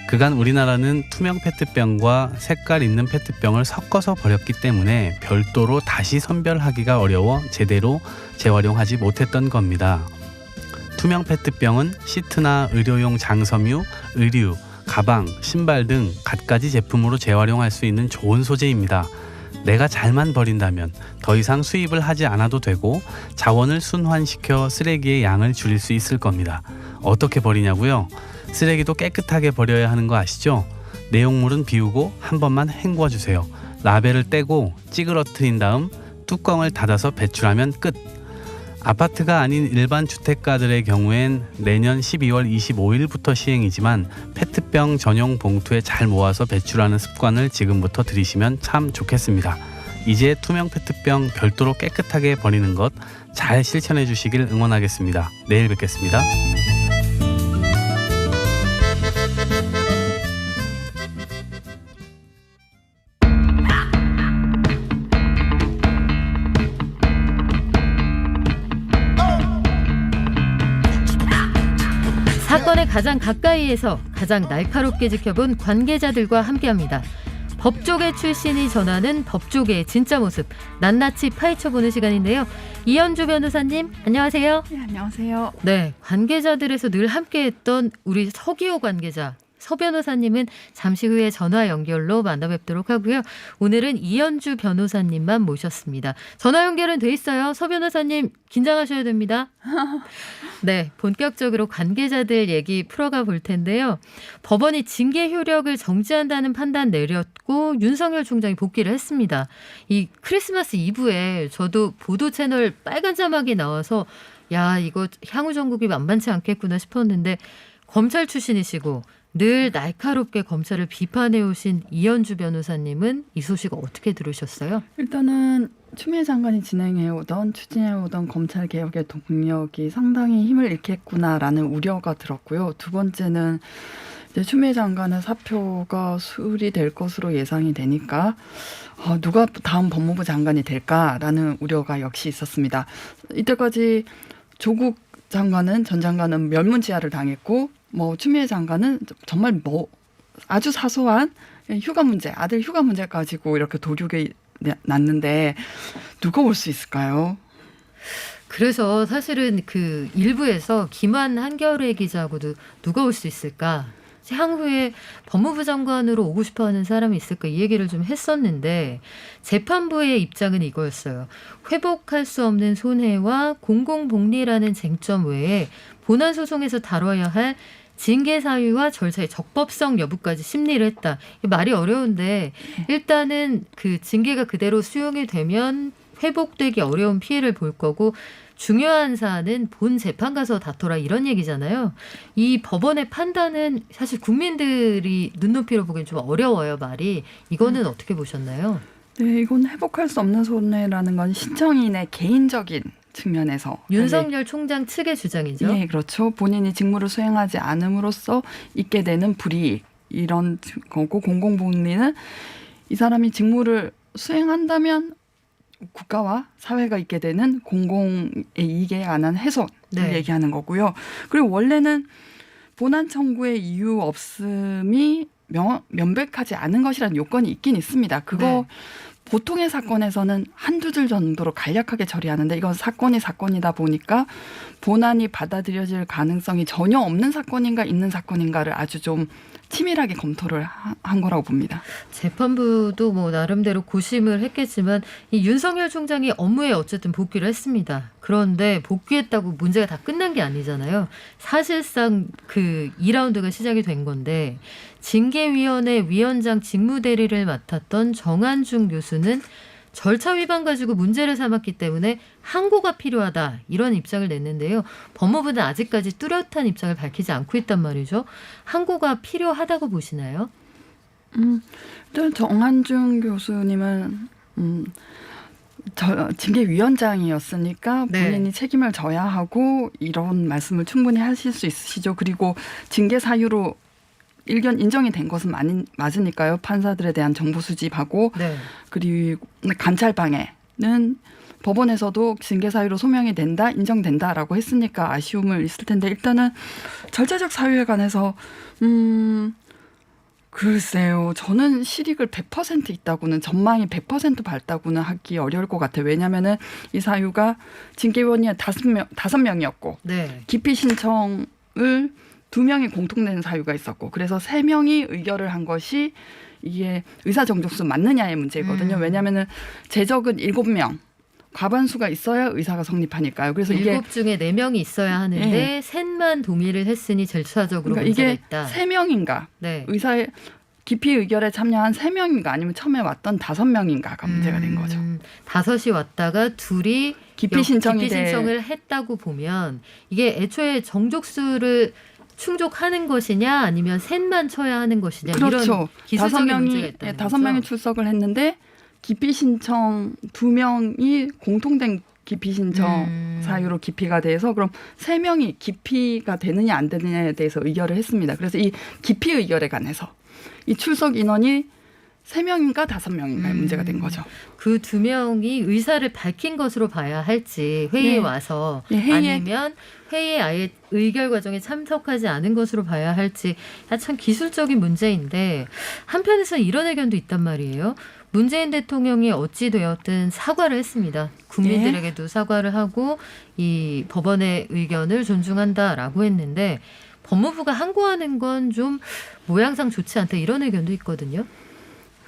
그간 우리나라는 투명 페트병과 색깔 있는 페트병을 섞어서 버렸기 때문에 별도로 다시 선별하기가 어려워 제대로 재활용하지 못했던 겁니다. 투명 페트병은 시트나 의료용 장섬유, 의류, 가방, 신발 등 갖가지 제품으로 재활용할 수 있는 좋은 소재입니다. 내가 잘만 버린다면 더 이상 수입을 하지 않아도 되고 자원을 순환시켜 쓰레기의 양을 줄일 수 있을 겁니다. 어떻게 버리냐고요? 쓰레기도 깨끗하게 버려야 하는 거 아시죠? 내용물은 비우고 한 번만 헹궈주세요. 라벨을 떼고 찌그러뜨린 다음 뚜껑을 닫아서 배출하면 끝. 아파트가 아닌 일반 주택가들의 경우엔 내년 12월 25일부터 시행이지만 페트병 전용 봉투에 잘 모아서 배출하는 습관을 지금부터 들이시면 참 좋겠습니다. 이제 투명 페트병 별도로 깨끗하게 버리는 것 잘 실천해 주시길 응원하겠습니다. 내일 뵙겠습니다. 사건의 가장 가까이에서 가장 날카롭게 지켜본 관계자들과 함께합니다. 법조계 출신이 전하는 법조계의 진짜 모습 낱낱이 파헤쳐보는 시간인데요. 이현주 변호사님 안녕하세요. 네, 안녕하세요. 네, 관계자들에서 늘 함께했던 우리 서기호 관계자 서 변호사님은 잠시 후에 전화 연결로 만나뵙도록 하고요. 오늘은 이현주 변호사님만 모셨습니다. 전화 연결은 돼 있어요. 서 변호사님 긴장하셔야 됩니다. 네, 본격적으로 관계자들 얘기 풀어가 볼 텐데요. 법원이 징계 효력을 정지한다는 판단 내렸고 윤석열 총장이 복귀를 했습니다. 이 크리스마스 이브에 저도 보도 채널 빨간 자막이 나와서 야, 이거 향후 전국이 만만치 않겠구나 싶었는데 검찰 출신이시고 늘 날카롭게 검찰을 비판해 오신 이현주 변호사님은 이 소식 어떻게 들으셨어요? 일단은 추미애 장관이 진행해오던 추진해오던 검찰 개혁의 동력이 상당히 힘을 잃겠구나라는 우려가 들었고요. 두 번째는 이제 추미애 장관의 사표가 수리될 것으로 예상이 되니까 누가 다음 법무부 장관이 될까라는 우려가 역시 있었습니다. 이때까지 조국 장관은 전 장관은 멸문지하를 당했고 추미애 장관은 정말 아주 사소한 휴가 문제, 아들 휴가 문제 가지고 이렇게 도륙이 났는데 누가 올 수 있을까요? 그래서 사실은 그 일부에서 김한 한겨레 기자하고도 누가 올 수 있을까? 향후에 법무부 장관으로 오고 싶어하는 사람이 있을까? 이 얘기를 좀 했었는데 재판부의 입장은 이거였어요. 회복할 수 없는 손해와 공공복리라는 쟁점 외에 본안 소송에서 다뤄야 할 징계 사유와 절차의 적법성 여부까지 심리를 했다. 말이 어려운데 일단은 그 징계가 그대로 수용이 되면 회복되기 어려운 피해를 볼 거고 중요한 사안은 본 재판 가서 다퉈라 이런 얘기잖아요. 이 법원의 판단은 사실 국민들이 눈높이로 보기엔 좀 어려워요, 말이. 이거는 어떻게 보셨나요? 네, 이건 회복할 수 없는 손해라는 건 신청인의 개인적인 측면에서 윤석열 총장 측의 주장이죠. 네, 그렇죠. 본인이 직무를 수행하지 않음으로써 있게 되는 불이익 이런 거고 공공복리는 이 사람이 직무를 수행한다면 국가와 사회가 있게 되는 공공의 이익에 관한 훼손을 얘기하는 거고요. 그리고 원래는 본안 청구의 이유 없음이 명백하지 않은 것이라는 요건이 있긴 있습니다. 그거 보통의 사건에서는 한두 줄 정도로 간략하게 처리하는데 이건 사건이다 보니까 본안이 받아들여질 가능성이 전혀 없는 사건인가 있는 사건인가를 아주 좀 치밀하게 검토를 한 거라고 봅니다. 재판부도 나름대로 고심을 했겠지만 이 윤석열 총장이 업무에 어쨌든 복귀를 했습니다. 그런데 복귀했다고 문제가 다 끝난 게 아니잖아요. 사실상 그 2라운드가 시작이 된 건데 징계위원회 위원장 직무대리를 맡았던 정한중 교수는 절차 위반 가지고 문제를 삼았기 때문에 항고가 필요하다 이런 입장을 냈는데요. 법무부는 아직까지 뚜렷한 입장을 밝히지 않고 있단 말이죠. 항고가 필요하다고 보시나요? 일단 정한중 교수님은 징계위원장이었으니까 본인이 책임을 져야 하고 이런 말씀을 충분히 하실 수 있으시죠. 그리고 징계 사유로 일견 인정이 된 것은 맞으니까요. 판사들에 대한 정보 수집하고 그리고 감찰 방해는 법원에서도 징계 사유로 소명이 된다, 인정된다라고 했으니까 아쉬움을 있을 텐데 일단은 절차적 사유에 관해서 글쎄요. 저는 실익을 100% 있다고는 전망이 100% 밝다고는 하기 어려울 것 같아요. 왜냐하면은 이 사유가 징계위원이 5명이었고 기피 신청을 2명이 공통된 사유가 있었고 그래서 3명이 의결을 한 것이 이게 의사정족수 맞느냐의 문제거든요. 왜냐하면은 제적은 7명. 과반수가 있어야 의사가 성립하니까요. 그래서 7 중에 4명이 있어야 하는데 셋만 동의를 했으니 절차적으로 문제가 있다. 이게 3명인가 의사의 기피 의결에 참여한 3명인가 아니면 처음에 왔던 5명인가가 문제가 된 거죠. 5이 왔다가 둘이 기피 신청을 했다고 보면 이게 애초에 정족수를 충족하는 것이냐 아니면 셋만 쳐야 하는 것이냐 이런 기술적인 문제가 있다는 거죠. 5명이 출석을 했는데 기피 신청 2명이 공통된 기피 신청 사유로 기피가 돼서 그럼 3명이 기피가 되느냐 안 되느냐에 대해서 의결을 했습니다. 그래서 이 기피 의결에 관해서 이 출석 인원이 3명인가 5명인가의 문제가 된 거죠. 그 2명이 의사를 밝힌 것으로 봐야 할지 회의에 와서 아니면 회의에 아예 의결 과정에 참석하지 않은 것으로 봐야 할지 참 기술적인 문제인데 한편에서 이런 의견도 있단 말이에요. 문재인 대통령이 어찌 되었든 사과를 했습니다. 국민들에게도 사과를 하고 이 법원의 의견을 존중한다라고 했는데 법무부가 항고하는 건 좀 모양상 좋지 않다 이런 의견도 있거든요.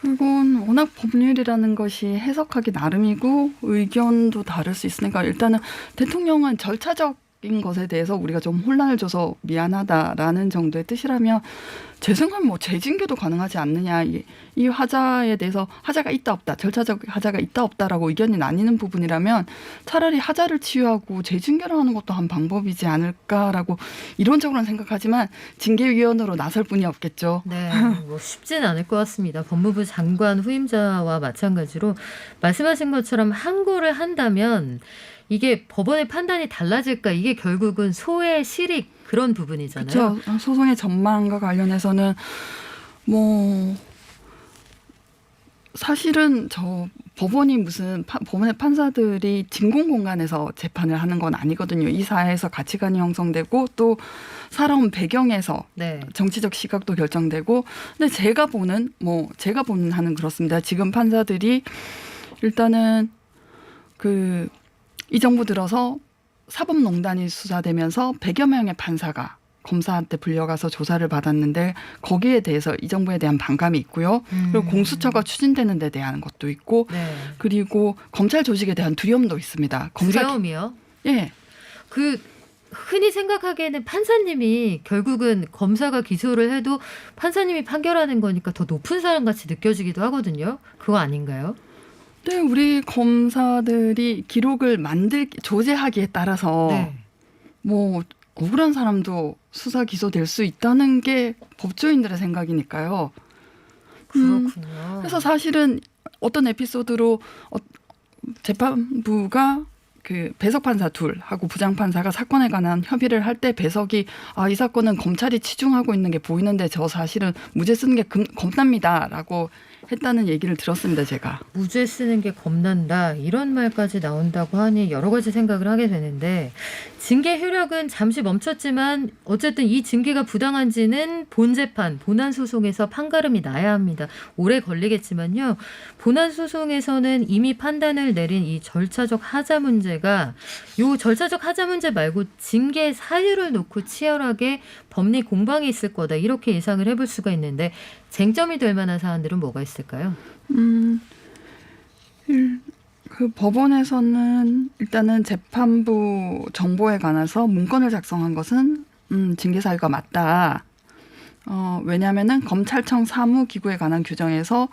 그건 워낙 법률이라는 것이 해석하기 나름이고 의견도 다를 수 있으니까 일단은 대통령은 절차적인 것에 대해서 우리가 좀 혼란을 줘서 미안하다라는 정도의 뜻이라면 제 생각은 뭐 재징계도 가능하지 않느냐. 이 하자에 대해서 하자가 있다 없다, 절차적 하자가 있다 없다라고 의견이 나뉘는 부분이라면 차라리 하자를 치유하고 재징계를 하는 것도 한 방법이지 않을까라고 이론적으로는 생각하지만 징계위원으로 나설 분이 없겠죠. 네, 뭐 쉽진 않을 것 같습니다. 법무부 장관 후임자와 마찬가지로 말씀하신 것처럼 항고를 한다면 이게 법원의 판단이 달라질까? 이게 결국은 소의 실익 그런 부분이잖아요. 그렇죠. 소송의 전망과 관련해서는 뭐 사실은 저 법원이 무슨 법원의 판사들이 진공 공간에서 재판을 하는 건 아니거든요. 이 사회에서 가치관이 형성되고 또 살아온 배경에서 네. 정치적 시각도 결정되고. 근데 제가 보는 한은 그렇습니다. 지금 판사들이 일단은 이 정부 들어서 사법농단이 수사되면서 100여 명의 판사가 검사한테 불려가서 조사를 받았는데 거기에 대해서 이 정부에 대한 반감이 있고요. 그리고 공수처가 추진되는 데 대한 것도 있고 네. 그리고 검찰 조직에 대한 두려움도 있습니다. 두려움이요? 예. 흔히 생각하기에는 판사님이 결국은 검사가 기소를 해도 판사님이 판결하는 거니까 더 높은 사람 같이 느껴지기도 하거든요. 그거 아닌가요? 네, 우리 검사들이 기록을 조제하기에 따라서 네. 뭐 억울한 사람도 수사 기소될 수 있다는 게 법조인들의 생각이니까요. 그렇군요. 그래서 사실은 어떤 에피소드로 재판부가 배석 판사 둘하고 부장 판사가 사건에 관한 협의를 할 때 배석이 이 사건은 검찰이 치중하고 있는 게 보이는데 저 사실은 무죄 쓰는 게 겁납니다라고 했다는 얘기를 들었습니다. 제가. 무죄 쓰는 게 겁난다 이런 말까지 나온다고 하니 여러 가지 생각을 하게 되는데 징계 효력은 잠시 멈췄지만 어쨌든 이 징계가 부당한지는 본재판, 본안소송에서 판가름이 나야 합니다. 오래 걸리겠지만요. 본안소송에서는 이미 판단을 내린 이 절차적 하자 문제가 이 절차적 하자 문제 말고 징계 사유를 놓고 치열하게 법리 공방이 있을 거다 이렇게 예상을 해볼 수가 있는데 쟁점이 될 만한 사안들은 뭐가 있을까요? 법원에서는 일단은 재판부 정보에 관해서 문건을 작성한 것은 징계 사유가 맞다. 왜냐하면은 검찰청 사무기구에 관한 규정에서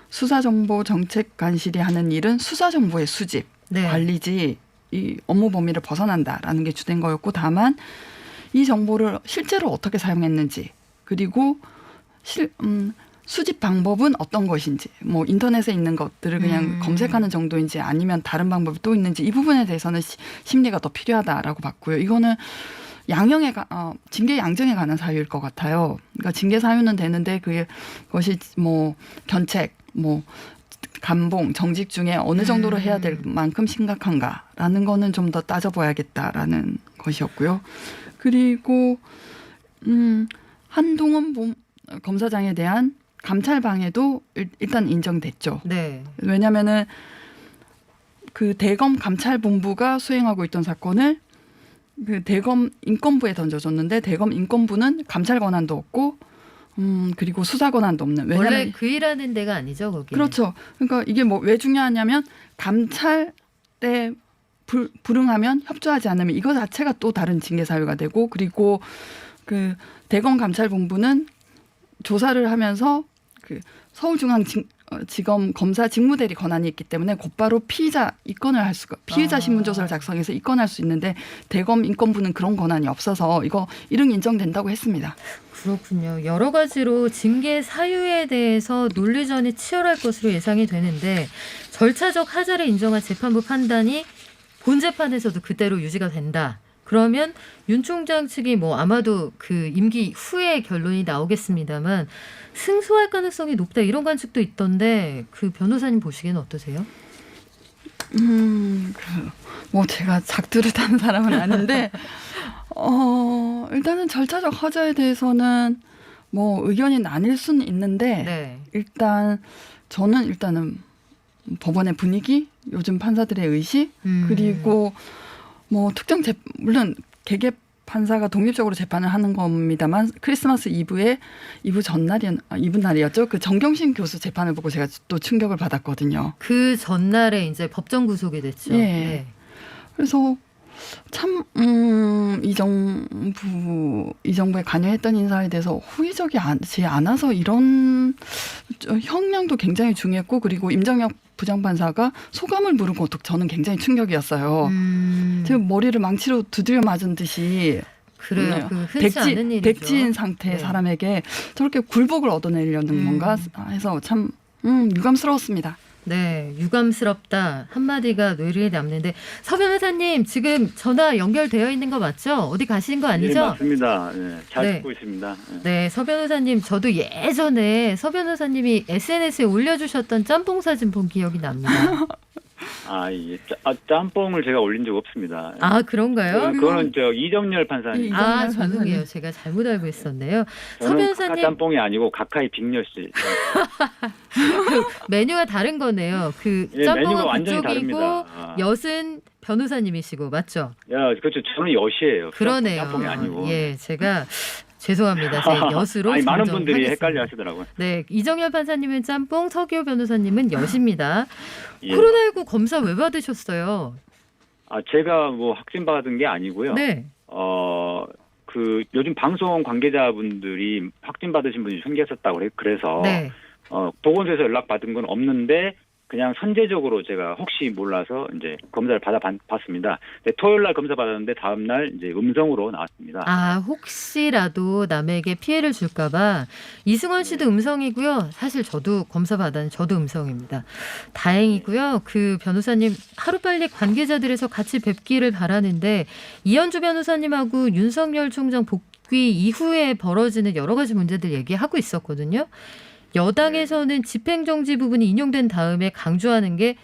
수사정보 정책관실이 하는 일은 수사정보의 수집, 네. 관리지 이 업무 범위를 벗어난다라는 게 주된 거였고 다만 이 정보를 실제로 어떻게 사용했는지 그리고 수집 방법은 어떤 것인지 뭐 인터넷에 있는 것들을 그냥 검색하는 정도인지 아니면 다른 방법이 또 있는지 이 부분에 대해서는 심리가 더 필요하다라고 봤고요. 이거는 징계 양정에 관한 사유일 것 같아요. 그러니까 징계 사유는 되는데 그것이 뭐 견책, 뭐 감봉, 정직 중에 어느 정도로 해야 될 만큼 심각한가라는 거는 좀 더 따져봐야겠다라는 것이었고요. 그리고 한동훈 검사장에 대한 감찰 방해도 일단 인정됐죠. 네. 왜냐하면은 대검 감찰본부가 수행하고 있던 사건을 대검 인권부에 던져줬는데 대검 인권부는 감찰 권한도 없고 그리고 수사 권한도 없는. 원래 그 일하는 데가 아니죠, 거기. 그렇죠. 그러니까 이게 왜 중요하냐면 감찰 때 불응하면 협조하지 않으면 이거 자체가 또 다른 징계 사유가 되고 그리고 대검 감찰본부는 조사를 하면서 서울중앙지검 검사 직무대리 권한이 있기 때문에 곧바로 피의자 신문조서를 작성해서 입건할 수 있는데 대검 인권부는 그런 권한이 없어서 이런 인정된다고 했습니다. 그렇군요. 여러 가지로 징계 사유에 대해서 논리전이 치열할 것으로 예상이 되는데 절차적 하자를 인정한 재판부 판단이 본 재판에서도 그대로 유지가 된다. 그러면 윤 총장 측이 아마도 임기 후에 결론이 나오겠습니다만 승소할 가능성이 높다 이런 관측도 있던데 변호사님 보시기에는 어떠세요? 제가 작두를 타는 사람은 아닌데 일단은 절차적 하자에 대해서는 의견이 나뉠 수는 있는데 네. 저는 법원의 분위기, 요즘 판사들의 의식 그리고 물론 개개 판사가 독립적으로 재판을 하는 겁니다만 크리스마스 이브 날이었죠. 그 정경심 교수 재판을 보고 제가 또 충격을 받았거든요. 그 전날에 이제 법정 구속이 됐죠. 예. 네. 그래서 참 이 정부에 관여했던 인사에 대해서 호의적이지 않아서 이런 형량도 굉장히 중요했고 그리고 임정혁 부장판사가 소감을 물은 것도 저는 굉장히 충격이었어요. 지금 머리를 망치로 두드려 맞은 듯이 그래요. 그 흔치 않은 일이죠. 백지인 상태의 네. 사람에게 저렇게 굴복을 얻어내려는 건가 해서 참 유감스러웠습니다. 네, 유감스럽다 한마디가 뇌리에 남는데 서 변호사님 지금 전화 연결되어 있는 거 맞죠? 어디 가신 거 아니죠? 네, 맞습니다. 네, 잘 네. 듣고 있습니다. 네, 서 변호사님 저도 예전에 서 변호사님이 SNS에 올려주셨던 짬뽕 사진 본 기억이 납니다. 짬뽕을 제가 올린 적 없습니다. 아 그런가요? 그거는 이정열 판사님. 아 죄송해요, 제가 잘못 알고 있었네요. 서 저는 변호사님 카카 짬뽕이 아니고 가카이 빅녀씨. 메뉴가 다른 거네요. 그 예, 메뉴가 짬뽕은 완전히 그쪽이고 다릅니다. 엿은 변호사님이시고 맞죠? 그렇죠. 저는 엿이에요. 그러네요. 짬뽕이 아니고. 예, 제가 죄송합니다. 제 엿으로 많은 정정하겠습니다. 분들이 헷갈려하시더라고요. 네, 이정열 판사님은 짬뽕, 서기호 변호사님은 엿입니다. 예. 코로나19 검사 왜 받으셨어요? 제가 확진 받은 게 아니고요. 네. 요즘 방송 관계자분들이 확진 받으신 분이 생겼었다고 그래서 네. 보건소에서 연락 받은 건 없는데 그냥 선제적으로 제가 혹시 몰라서 이제 검사를 받아봤습니다. 토요일 날 검사 받았는데 다음 날 이제 음성으로 나왔습니다. 아, 혹시라도 남에게 피해를 줄까봐 이승원 씨도 음성이고요. 사실 저도 검사 받았는데 저도 음성입니다. 다행이고요. 그 변호사님 하루빨리 관계자들에서 같이 뵙기를 바라는데 이현주 변호사님하고 윤석열 총장 복귀 이후에 벌어지는 여러 가지 문제들 얘기하고 있었거든요. 여당에서는 집행정지 부분이 인용된 다음에 강조하는 게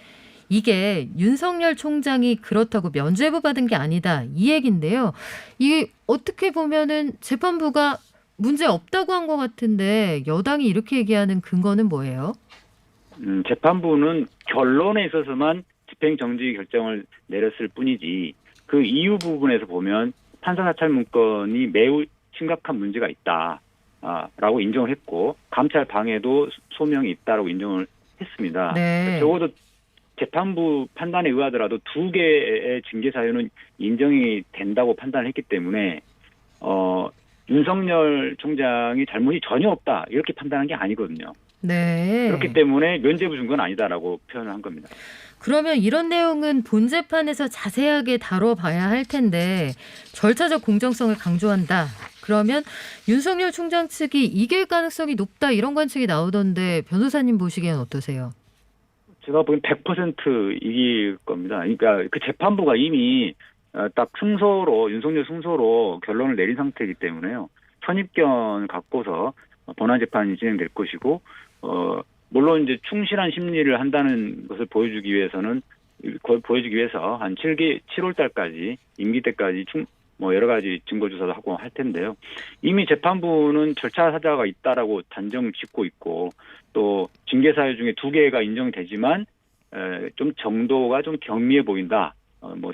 이게 윤석열 총장이 그렇다고 면죄부 받은 게 아니다. 이 얘기인데요. 이게 어떻게 보면은 재판부가 문제 없다고 한 것 같은데 여당이 이렇게 얘기하는 근거는 뭐예요? 재판부는 결론에 있어서만 집행정지 결정을 내렸을 뿐이지 그 이유 부분에서 보면 판사사찰 문건이 매우 심각한 문제가 있다. 라고 인정을 했고 감찰 방해도 소명이 있다라고 인정을 했습니다. 네. 적어도 재판부 판단에 의하더라도 2개의 징계 사유는 인정이 된다고 판단을 했기 때문에 윤석열 총장이 잘못이 전혀 없다 이렇게 판단한 게 아니거든요. 네. 그렇기 때문에 면죄부 준 건 아니다라고 표현을 한 겁니다. 그러면 이런 내용은 본 재판에서 자세하게 다뤄봐야 할 텐데 절차적 공정성을 강조한다. 그러면 윤석열 총장 측이 이길 가능성이 높다 이런 관측이 나오던데 변호사님 보시기엔 어떠세요? 제가 보기엔 100% 이길 겁니다. 그러니까 그 재판부가 이미 딱 윤석열 승소로 결론을 내린 상태이기 때문에요. 선입견을 갖고서 본안 재판이 진행될 것이고 물론 이제 충실한 심리를 한다는 것을 보여주기 위해서 한 7월 달까지 임기 때까지 여러 가지 증거 조사도 하고 할 텐데요. 이미 재판부는 절차 사자가 있다라고 단정을 짓고 있고 또 징계 사유 중에 2개가 인정이 되지만 좀 정도가 좀 경미해 보인다.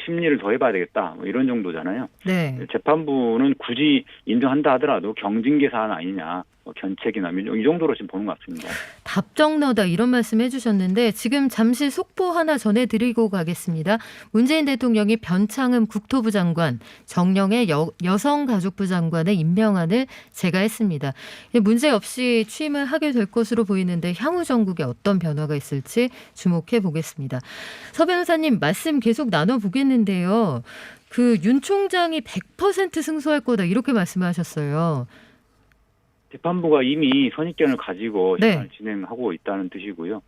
심리를 더 해봐야 되겠다. 이런 정도잖아요. 네. 재판부는 굳이 인정한다 하더라도 경징계 사안 아니냐. 견책이나 이 정도로 지금 보는 것 같습니다. 답정너다 이런 말씀 해주셨는데 지금 잠시 속보 하나 전해드리고 가겠습니다. 문재인 대통령이 변창흠 국토부 장관, 정영애 여성가족부 장관의 임명안을 제가했습니다. 문제 없이 취임을 하게 될 것으로 보이는데 향후 정국에 어떤 변화가 있을지 주목해 보겠습니다. 서 변호사님 말씀 계속 나눠보겠는데요. 그 윤 총장이 100% 승소할 거다 이렇게 말씀하셨어요. 재판부가 이미 선입견을 가지고 네. 재판을 진행하고 있다는 뜻이고요.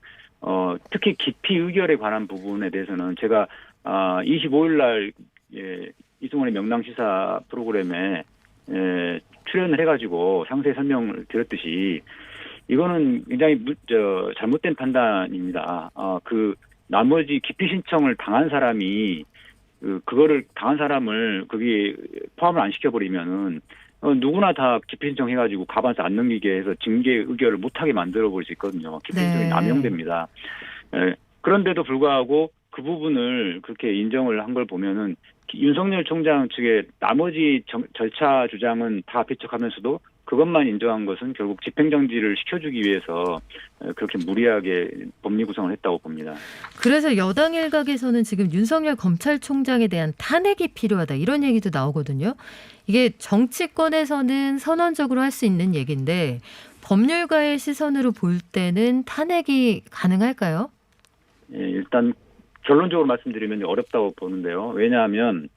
특히 기피 의결에 관한 부분에 대해서는 제가 25일 날 이승원의 명랑시사 프로그램에 출연을 해가지고 상세히 설명을 드렸듯이 이거는 굉장히 잘못된 판단입니다. 그 나머지 기피 신청을 당한 사람이 그거를 당한 사람을 거기에 포함을 안 시켜버리면은 누구나 다 기피 신청해가지고 가반수 안 넘기게 해서 징계 의결을 못하게 만들어버릴 수 있거든요. 기피 신청이 네. 남용됩니다. 그런데도 불구하고 그 부분을 그렇게 인정을 한 걸 보면은 윤석열 총장 측의 나머지 절차 주장은 다 배척하면서도 그것만 인정한 것은 결국 집행정지를 시켜주기 위해서 그렇게 무리하게 법리 구성을 했다고 봅니다. 그래서 여당 일각에서는 지금 윤석열 검찰총장에 대한 탄핵이 필요하다 이런 얘기도 나오거든요. 이게 정치권에서는 선언적으로 할 수 있는 얘기인데 법률가의 시선으로 볼 때는 탄핵이 가능할까요? 예, 일단 결론적으로 말씀드리면 어렵다고 보는데요. 왜냐하면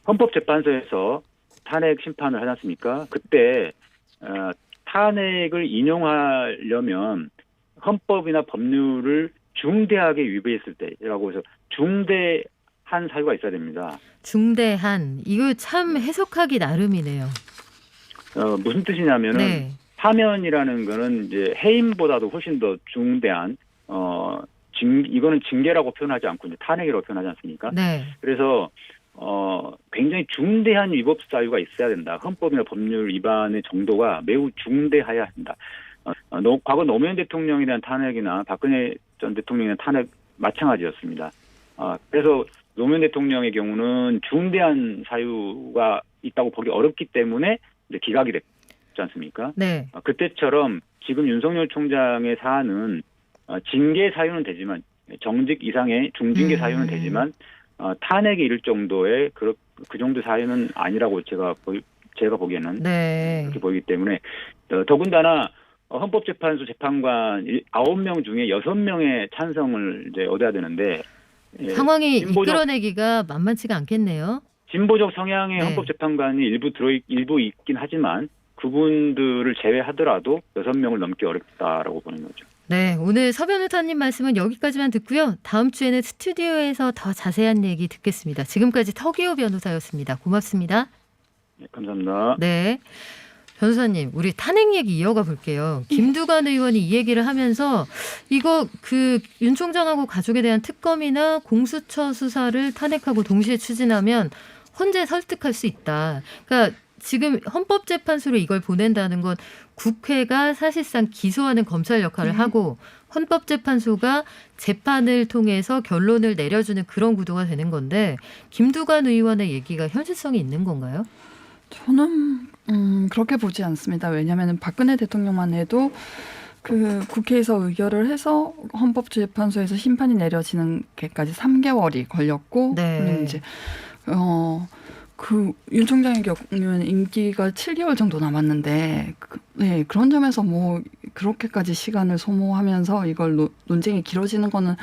헌법재판소에서 탄핵 심판을 하지 않습니까? 그때 탄핵을 인용하려면 헌법이나 법률을 중대하게 위배했을 때라고 해서 중대한 사유가 있어야 됩니다. 중대한 이거 참 해석하기 나름이네요. 무슨 뜻이냐면은 네. 파면이라는 거는 이제 해임보다도 훨씬 더 중대한 이거는 징계라고 표현하지 않고 이제 탄핵이라고 표현하지 않습니까? 네. 그래서 굉장히 중대한 위법 사유가 있어야 된다. 헌법이나 법률 위반의 정도가 매우 중대해야 한다. 과거 노무현 대통령에 대한 탄핵이나 박근혜 전 대통령에 대한 탄핵 마찬가지였습니다. 그래서 노무현 대통령의 경우는 중대한 사유가 있다고 보기 어렵기 때문에 이제 기각이 됐지 않습니까? 네. 그때처럼 지금 윤석열 총장의 사안은 징계 사유는 되지만 정직 이상의 중징계 사유는 되지만 탄핵에 이를 정도의 그 정도 사유는 아니라고 제가 보기에는 네. 그렇게 보이기 때문에 더군다나 헌법재판소 재판관 9명 중에 6명의 찬성을 이제 얻어야 되는데 상황이 이끌어내기가 만만치가 않겠네요. 진보적 성향의 네. 헌법재판관이 일부 있긴 하지만 그분들을 제외하더라도 6명을 넘기 어렵다라고 보는 거죠. 네, 오늘 서 변호사님 말씀은 여기까지만 듣고요. 다음 주에는 스튜디오에서 더 자세한 얘기 듣겠습니다. 지금까지 서기호 변호사였습니다. 고맙습니다. 네, 감사합니다. 네. 변호사님, 우리 탄핵 얘기 이어가 볼게요. 김두관 의원이 이 얘기를 하면서 이거 윤 총장하고 가족에 대한 특검이나 공수처 수사를 탄핵하고 동시에 추진하면 헌재 설득할 수 있다. 그러니까 지금 헌법재판소로 이걸 보낸다는 건 국회가 사실상 기소하는 검찰 역할을 하고 헌법재판소가 재판을 통해서 결론을 내려주는 그런 구도가 되는 건데 김두관 의원의 얘기가 현실성이 있는 건가요? 저는 그렇게 보지 않습니다. 왜냐하면 박근혜 대통령만 해도 그 국회에서 의결을 해서 헌법재판소에서 심판이 내려지는 게까지 3개월이 걸렸고, 네. 이제 윤 총장의 경우는 임기가 7개월 정도 남았는데, 네, 그런 점에서 뭐 그렇게까지 시간을 소모하면서 이걸 논쟁이 길어지는 거는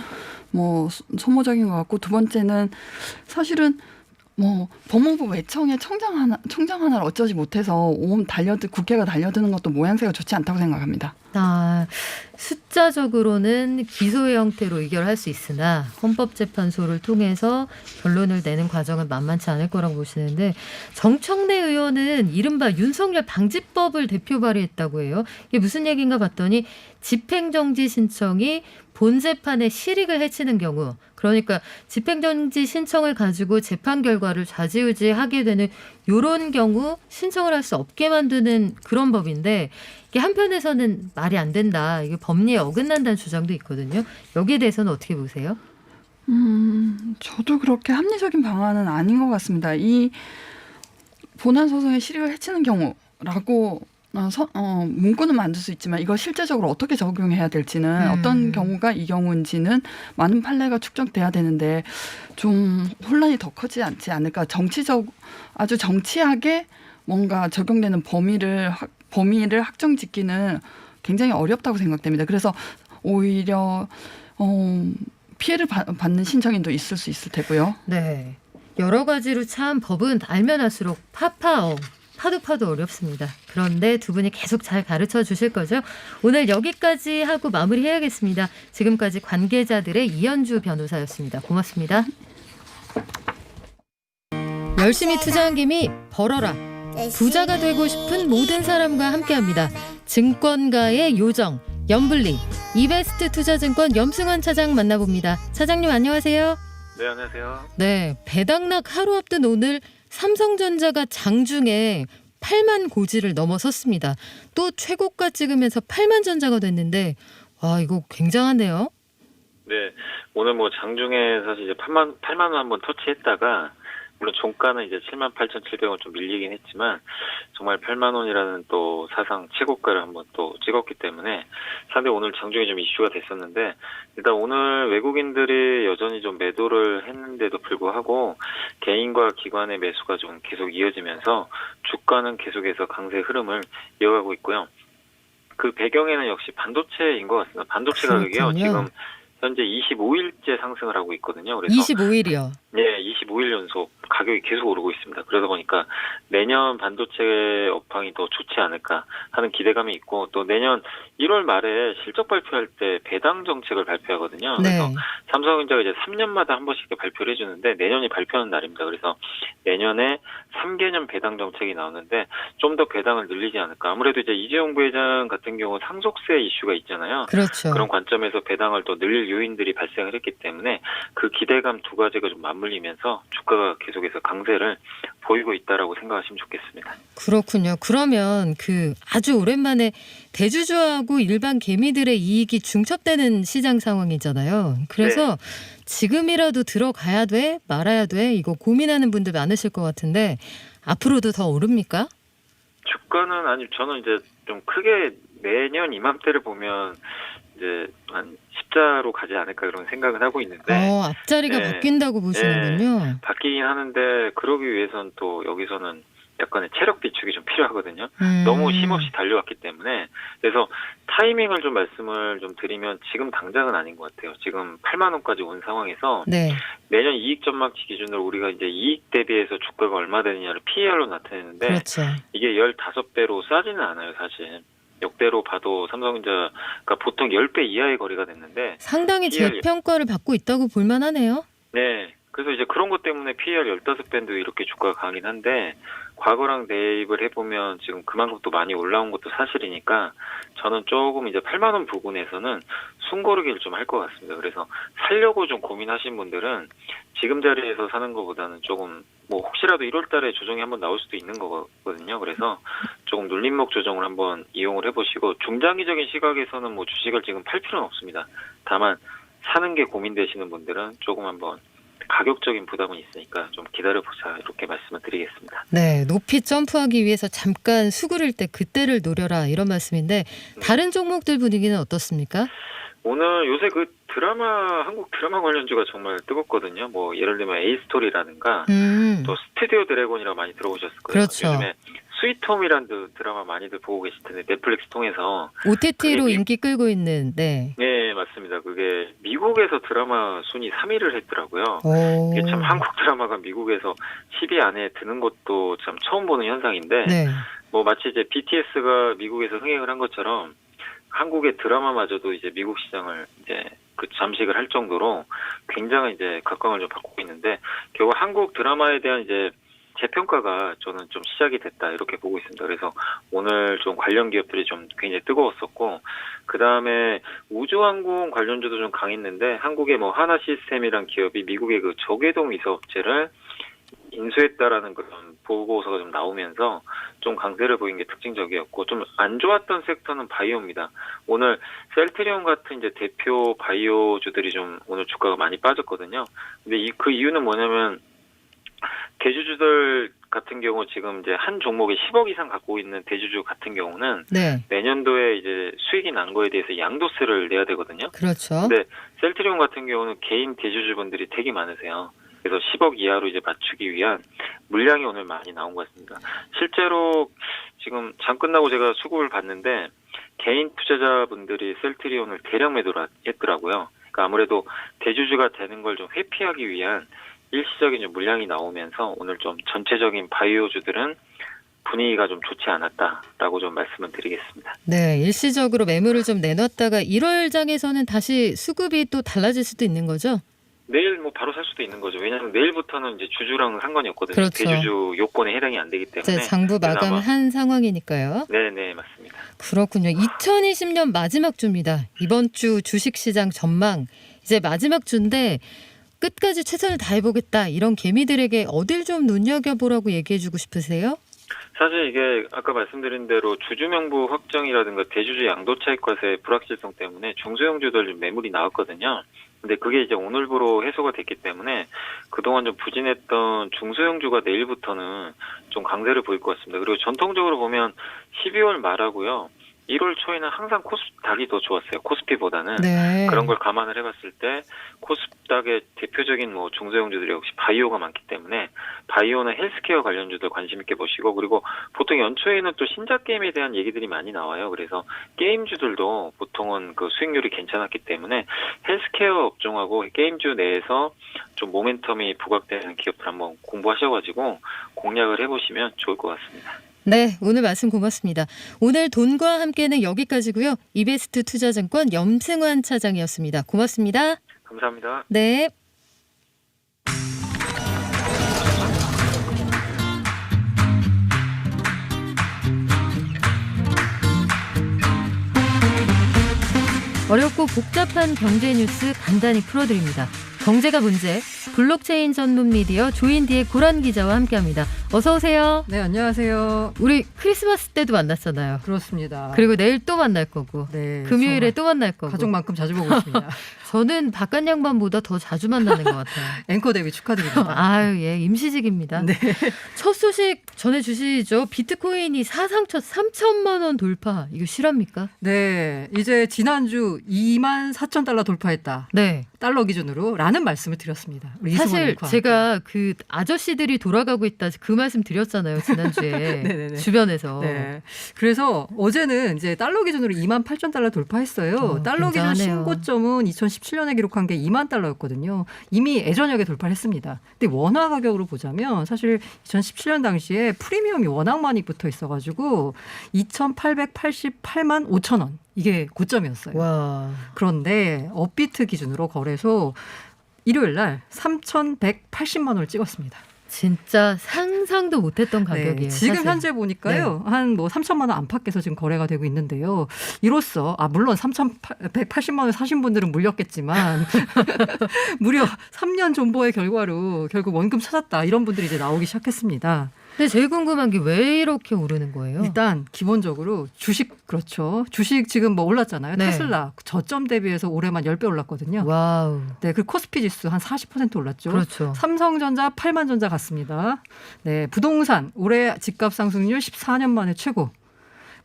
뭐 소모적인 것 같고, 두 번째는 사실은 뭐 법무부 외청에 청장 하나를 어쩌지 못해서 국회가 달려드는 것도 모양새가 좋지 않다고 생각합니다. 숫자적으로는 기소의 형태로 의결할 수 있으나 헌법재판소를 통해서 결론을 내는 과정은 만만치 않을 거라고 보시는데 정청래 의원은 이른바 윤석열 방지법을 대표 발의했다고 해요. 이게 무슨 얘기인가 봤더니 집행정지 신청이 본 재판의 실익을 해치는 경우, 그러니까 집행정지 신청을 가지고 재판 결과를 좌지우지하게 되는 이런 경우 신청을 할 수 없게 만드는 그런 법인데 이게 한편에서는 말이 안 된다. 이게 법리에 어긋난다는 주장도 있거든요. 여기에 대해서는 어떻게 보세요? 저도 그렇게 합리적인 방안은 아닌 것 같습니다. 이 본안 소송의 실익을 해치는 경우라고 문구는 만들 수 있지만 이걸 실제적으로 어떻게 적용해야 될지는 어떤 경우가 이 경우인지는 많은 판례가 축적돼야 되는데 좀 혼란이 더 커지지 않지 않을까. 아주 정치하게 뭔가 적용되는 범위를 확정짓기는 굉장히 어렵다고 생각됩니다. 그래서 오히려 피해를 받는 신청인도 있을 수 있을 테고요. 네, 여러 가지로 참 법은 알면 할수록 파도 어렵습니다. 그런데 두 분이 계속 잘 가르쳐 주실 거죠? 오늘 여기까지 하고 마무리해야겠습니다. 지금까지 관계자들의 이현주 변호사였습니다. 고맙습니다. 열심히 투자한 김이 벌어라. 부자가 되고 싶은 모든 사람과 함께합니다. 증권가의 요정, 염블리, 이베스트 투자증권 염승환 차장 만나봅니다. 차장님 안녕하세요. 네, 안녕하세요. 네, 배당락 하루 앞둔 오늘 삼성전자가 장중에 8만 고지를 넘어섰습니다. 또 최고가 찍으면서 8만 전자가 됐는데 와, 이거 굉장하네요. 네, 오늘 뭐 장중에 사실 이제 8만 원 한번 터치했다가 물론 종가는 이제 78,700원 좀 밀리긴 했지만 정말 8만 원이라는 또 사상 최고가를 한번 또 찍었기 때문에 상당히 오늘 장중에 좀 이슈가 됐었는데 일단 오늘 외국인들이 여전히 좀 매도를 했는데도 불구하고 개인과 기관의 매수가 좀 계속 이어지면서 주가는 계속해서 강세 흐름을 이어가고 있고요. 그 배경에는 역시 반도체인 것 같습니다. 반도체 가격이요. 지금 현재 25일째 상승을 하고 있거든요. 그래서 25일이요. 네, 25일 연속 가격이 계속 오르고 있습니다. 그러다 보니까 내년 반도체 업황이 더 좋지 않을까 하는 기대감이 있고 또 내년 1월 말에 실적 발표할 때 배당 정책을 발표하거든요. 그래서 네. 삼성전자가 이제 3년마다 한 번씩 발표를 해주는데 내년이 발표하는 날입니다. 그래서 내년에 3개년 배당 정책이 나오는데 좀 더 배당을 늘리지 않을까. 아무래도 이제 이재용 부회장 같은 경우 상속세 이슈가 있잖아요. 그렇죠. 그런 관점에서 배당을 또 늘릴 요인들이 발생을 했기 때문에 그 기대감 두 가지가 좀 맞물리면서 주가가 계속해서 강세를 보이고 있다라고 생각하시면 좋겠습니다. 그렇군요. 그러면 그 아주 오랜만에 대주주하고 일반 개미들의 이익이 중첩되는 시장 상황이잖아요. 그래서 지금이라도 들어가야 돼? 말아야 돼? 이거 고민하는 분들 많으실 것 같은데 앞으로도 더 오릅니까? 주가는 아니 저는 이제 좀 크게 내년 이맘때를 보면 이제 한 10자로 가지 않을까 그런 생각을 하고 있는데 앞자리가 네. 바뀐다고 보시는군요. 바뀌긴 하는데 그러기 위해서는 또 여기서는 약간의 체력 비축이 좀 필요하거든요. 너무 힘없이 달려왔기 때문에 그래서 타이밍을 좀 말씀을 좀 드리면 지금 당장은 아닌 것 같아요. 지금 8만 원까지 온 상황에서 네. 내년 이익 전망치 기준으로 우리가 이제 이익 대비해서 주가가 얼마 되느냐를 PER로 나타내는데 그렇죠. 이게 15배로 싸지는 않아요, 사실. 역대로 봐도 삼성전자가 보통 10배 이하의 거리가 됐는데 상당히 PER 재평가를 받고 있다고 볼만하네요. 네. 그래서 이제 그런 것 때문에 PER 15배도 이렇게 주가가 강하긴 한데 과거랑 대입을 해보면 지금 그만큼 또 많이 올라온 것도 사실이니까 저는 조금 이제 8만 원 부근에서는 숨고르기를 좀 할 것 같습니다. 그래서 살려고 좀 고민하신 분들은 지금 자리에서 사는 것보다는 조금 뭐 혹시라도 1월 달에 조정이 한번 나올 수도 있는 거거든요. 그래서 조금 눌림목 조정을 한번 이용을 해보시고 중장기적인 시각에서는 뭐 주식을 지금 팔 필요는 없습니다. 다만 사는 게 고민되시는 분들은 조금 한번 가격적인 부담은 있으니까 좀 기다려보자 이렇게 말씀을 드리겠습니다. 네, 높이 점프하기 위해서 잠깐 수그릴 때 그때를 노려라 이런 말씀인데 다른 종목들 분위기는 어떻습니까? 오늘 요새 그 드라마 한국 드라마 관련주가 정말 뜨겁거든요. 뭐 예를 들면 에이스토리라든가 또 스튜디오 드래곤이라고 많이 들어보셨을 거예요. 그렇죠. 요즘에 스위트홈이라는 드라마 많이들 보고 계실 텐데 net플릭스 통해서 OTT로 인기 끌고 있는 네. 네 맞습니다. 그게 미국에서 드라마 순위 3위를 했더라고요. 오. 이게 참 한국 드라마가 미국에서 10위 안에 드는 것도 참 처음 보는 현상인데 네. 뭐 마치 이제 BTS가 미국에서 흥행을 한 것처럼 한국의 드라마마저도 이제 미국 시장을 이제 그 잠식을 할 정도로 굉장히 이제 각광을 좀 받고 있는데 결국 한국 드라마에 대한 이제 재평가가 저는 좀 시작이 됐다 이렇게 보고 있습니다. 그래서 오늘 좀 관련 기업들이 좀 굉장히 뜨거웠었고 그 다음에 우주항공 관련주도 좀 강했는데 한국의 뭐 하나시스템이란 기업이 미국의 그 저궤동 위사업체를 인수했다라는 그런 보고서가 좀 나오면서 좀 강세를 보인 게 특징적이었고 좀 안 좋았던 섹터는 바이오입니다. 오늘 셀트리온 같은 이제 대표 바이오주들이 좀 오늘 주가가 많이 빠졌거든요. 근데 그 이유는 뭐냐면 대주주들 같은 경우 지금 이제 한 종목에 10억 이상 갖고 있는 대주주 같은 경우는 네. 내년도에 이제 수익이 난 거에 대해서 양도세를 내야 되거든요. 그렇죠. 근데 셀트리온 같은 경우는 개인 대주주분들이 되게 많으세요. 그래서 10억 이하로 이제 맞추기 위한 물량이 오늘 많이 나온 것 같습니다. 실제로 지금 장 끝나고 제가 수급을 봤는데 개인 투자자분들이 셀트리온을 대량 매도를 했더라고요. 그러니까 아무래도 대주주가 되는 걸 좀 회피하기 위한 일시적인 물량이 나오면서 오늘 좀 전체적인 바이오주들은 분위기가 좀 좋지 않았다라고 좀 말씀을 드리겠습니다. 네, 일시적으로 매물을 좀 내놨다가 1월 장에서는 다시 수급이 또 달라질 수도 있는 거죠? 내일 뭐 바로 살 수도 있는 거죠. 왜냐하면 내일부터는 이제 주주랑 상관이 없거든요. 그렇죠. 대주주 요건에 해당이 안 되기 때문에. 장부 마감한 상황이니까요. 네네 맞습니다. 그렇군요. 2020년 마지막 주입니다. 이번 주 주식시장 전망 이제 마지막 주인데 끝까지 최선을 다해보겠다 이런 개미들에게 어딜 좀 눈여겨보라고 얘기해주고 싶으세요? 사실 이게 아까 말씀드린 대로 주주 명부 확정이라든가 대주주 양도 차익과세 불확실성 때문에 중소형주들 좀 매물이 나왔거든요. 근데 그게 이제 오늘부로 해소가 됐기 때문에 그동안 좀 부진했던 중소형주가 내일부터는 좀 강세를 보일 것 같습니다. 그리고 전통적으로 보면 12월 말하고요. 1월 초에는 항상 코스닥이 더 좋았어요. 코스피보다는. 네. 그런 걸 감안을 해봤을 때 코스닥의 대표적인 뭐 중소형주들이 역시 바이오가 많기 때문에 바이오나 헬스케어 관련주들 관심 있게 보시고, 그리고 보통 연초에는 또 신작 게임에 대한 얘기들이 많이 나와요. 그래서 게임주들도 보통은 그 수익률이 괜찮았기 때문에 헬스케어 업종하고 게임주 내에서 좀 모멘텀이 부각되는 기업들 한번 공부하셔가지고 공략을 해보시면 좋을 것 같습니다. 네, 오늘 말씀 고맙습니다. 오늘 돈과 함께는 여기까지고요. 이베스트 투자증권 염승환 차장이었습니다. 고맙습니다. 감사합니다. 네. 어렵고 복잡한 경제 뉴스 간단히 풀어드립니다. 경제가 문제, 블록체인 전문 미디어 조인디의 고란 기자와 함께합니다. 어서 오세요. 네, 안녕하세요. 우리 크리스마스 때도 만났잖아요. 그렇습니다. 그리고 내일 또 만날 거고, 네, 금요일에 또 만날 거고. 가족만큼 자주 보고 있습니다. 저는 바깥 양반보다 더 자주 만나는 것 같아요. 앵커 데뷔 축하드립니다. 아유, 예, 임시직입니다. 네. 첫 소식 전해주시죠. 비트코인이 사상 첫 3천만 원 돌파. 이거 실합니까? 네, 이제 지난주 24,000달러 돌파했다. 네. 달러 기준으로 라는 말씀을 드렸습니다. 우리 사실 앵커와 제가 그 아저씨들이 돌아가고 있다 그 말씀 드렸잖아요. 지난주에 네네네. 주변에서. 네. 그래서 어제는 이제 달러 기준으로 28,000달러 돌파했어요. 달러 기준 굉장하네요. 신고점은 2017년에 기록한 게 2만 달러였거든요. 이미 예전역에 돌파를 했습니다. 근데 원화 가격으로 보자면 사실 2017년 당시에 프리미엄이 워낙 많이 붙어 있어가지고 2,888만 5천 원. 이게 고점이었어요. 와. 그런데 업비트 기준으로 거래소 일요일 날 3,180만 원을 찍었습니다. 진짜 상상도 못했던 가격이에요. 네, 지금 사실. 현재 보니까요. 한 뭐 3천만 원 안팎에서 지금 거래가 되고 있는데요. 이로써 물론 3,180만 원 사신 분들은 물렸겠지만 무려 3년 존버의 결과로 결국 원금 찾았다. 이런 분들이 이제 나오기 시작했습니다. 근데 제일 궁금한 게 왜 이렇게 오르는 거예요? 일단 기본적으로 주식 그렇죠. 주식 지금 뭐 올랐잖아요. 네. 테슬라 저점 대비해서 올해만 10배 올랐거든요. 와우. 네, 그 코스피 지수 한 40% 올랐죠. 그렇죠. 삼성전자 8만 전자 갔습니다. 네, 부동산 올해 집값 상승률 14년 만에 최고.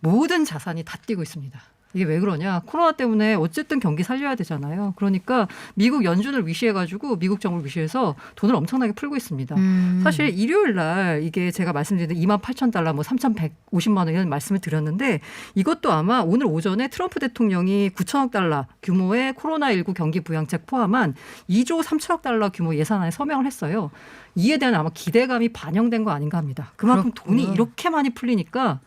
모든 자산이 다 뛰고 있습니다. 이게 왜 그러냐? 코로나 때문에 어쨌든 경기 살려야 되잖아요. 그러니까 미국 연준을 위시해가지고 미국 정부를 위시해서 돈을 엄청나게 풀고 있습니다. 사실 일요일 날 이게 제가 말씀드린 28,000달러 뭐 3,150만 원 이런 말씀을 드렸는데 이것도 아마 오늘 오전에 트럼프 대통령이 9천억 달러 규모의 코로나19 경기 부양책 포함한 2조 3천억 달러 규모 예산안에 서명을 했어요. 이에 대한 아마 기대감이 반영된 거 아닌가 합니다. 그만큼 그렇구나. 돈이 이렇게 많이 풀리니까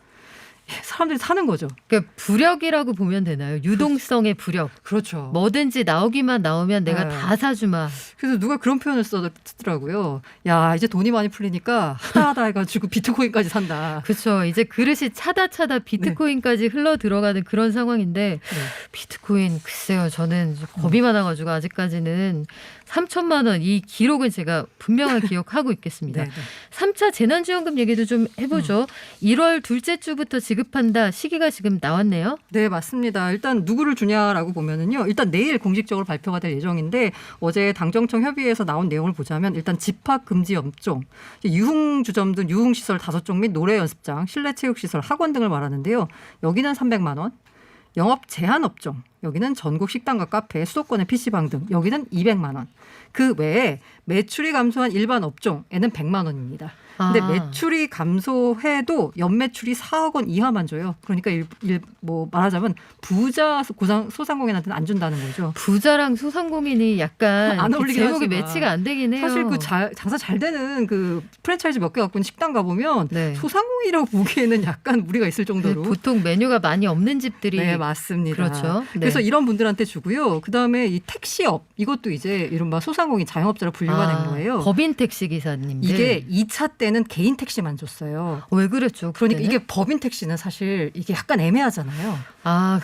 사람들이 사는 거죠. 그러니까 부력이라고 보면 되나요? 유동성의 부력. 그렇죠. 뭐든지 나오면 내가 네. 다 사주마. 그래서 누가 그런 표현을 쓰더라고요. 야, 이제 돈이 많이 풀리니까 하다 해가지고 비트코인까지 산다. 그렇죠. 이제 그릇이 차다 비트코인까지 흘러 들어가는 그런 상황인데 비트코인 글쎄요. 저는 겁이 많아가지고 아직까지는 3천만 원 이 기록은 제가 분명하게 기억하고 있겠습니다. 네, 3차 재난지원금 얘기도 좀 해보죠. 1월 둘째 주부터 지급한다. 시기가 지금 나왔네요. 네, 맞습니다. 일단 누구를 주냐라고 보면은요. 일단 내일 공식적으로 발표가 될 예정인데 어제 당정청 협의회에서 나온 내용을 보자면 일단 집합 금지 업종, 유흥주점 등 유흥시설 5종 및 노래연습장, 실내체육시설, 학원 등을 말하는데요. 여기는 300만 원. 영업 제한 업종, 여기는 전국 식당과 카페, 수도권의 PC방 등 여기는 200만 원. 그 외에 매출이 감소한 일반 업종에는 100만 원입니다. 근데 매출이 감소해도 연매출이 4억 원 이하만 줘요. 그러니까 뭐 말하자면 부자 소상공인한테는 안 준다는 거죠. 부자랑 소상공인이 약간 안 어울리긴 제목이 하지만. 매치가 안 되긴 해요. 사실 그 장사 잘 되는 그 프랜차이즈 몇 개 갖고 있는 식당 가보면 네. 소상공인이라고 보기에는 약간 무리가 있을 정도로. 보통 메뉴가 많이 없는 집들이 네, 맞습니다. 그렇죠. 네. 그래서 이런 분들한테 주고요. 그다음에 이 택시업 이것도 이제 이른바 소상공인 자영업자로 분류가 된 거예요. 법인 택시 기사님들. 이게 2차 때는 개인 택시만 줬어요. 왜 그랬죠? 그러니까 그때는? 이게 법인 택시는 사실 이게 약간 애매하잖아요.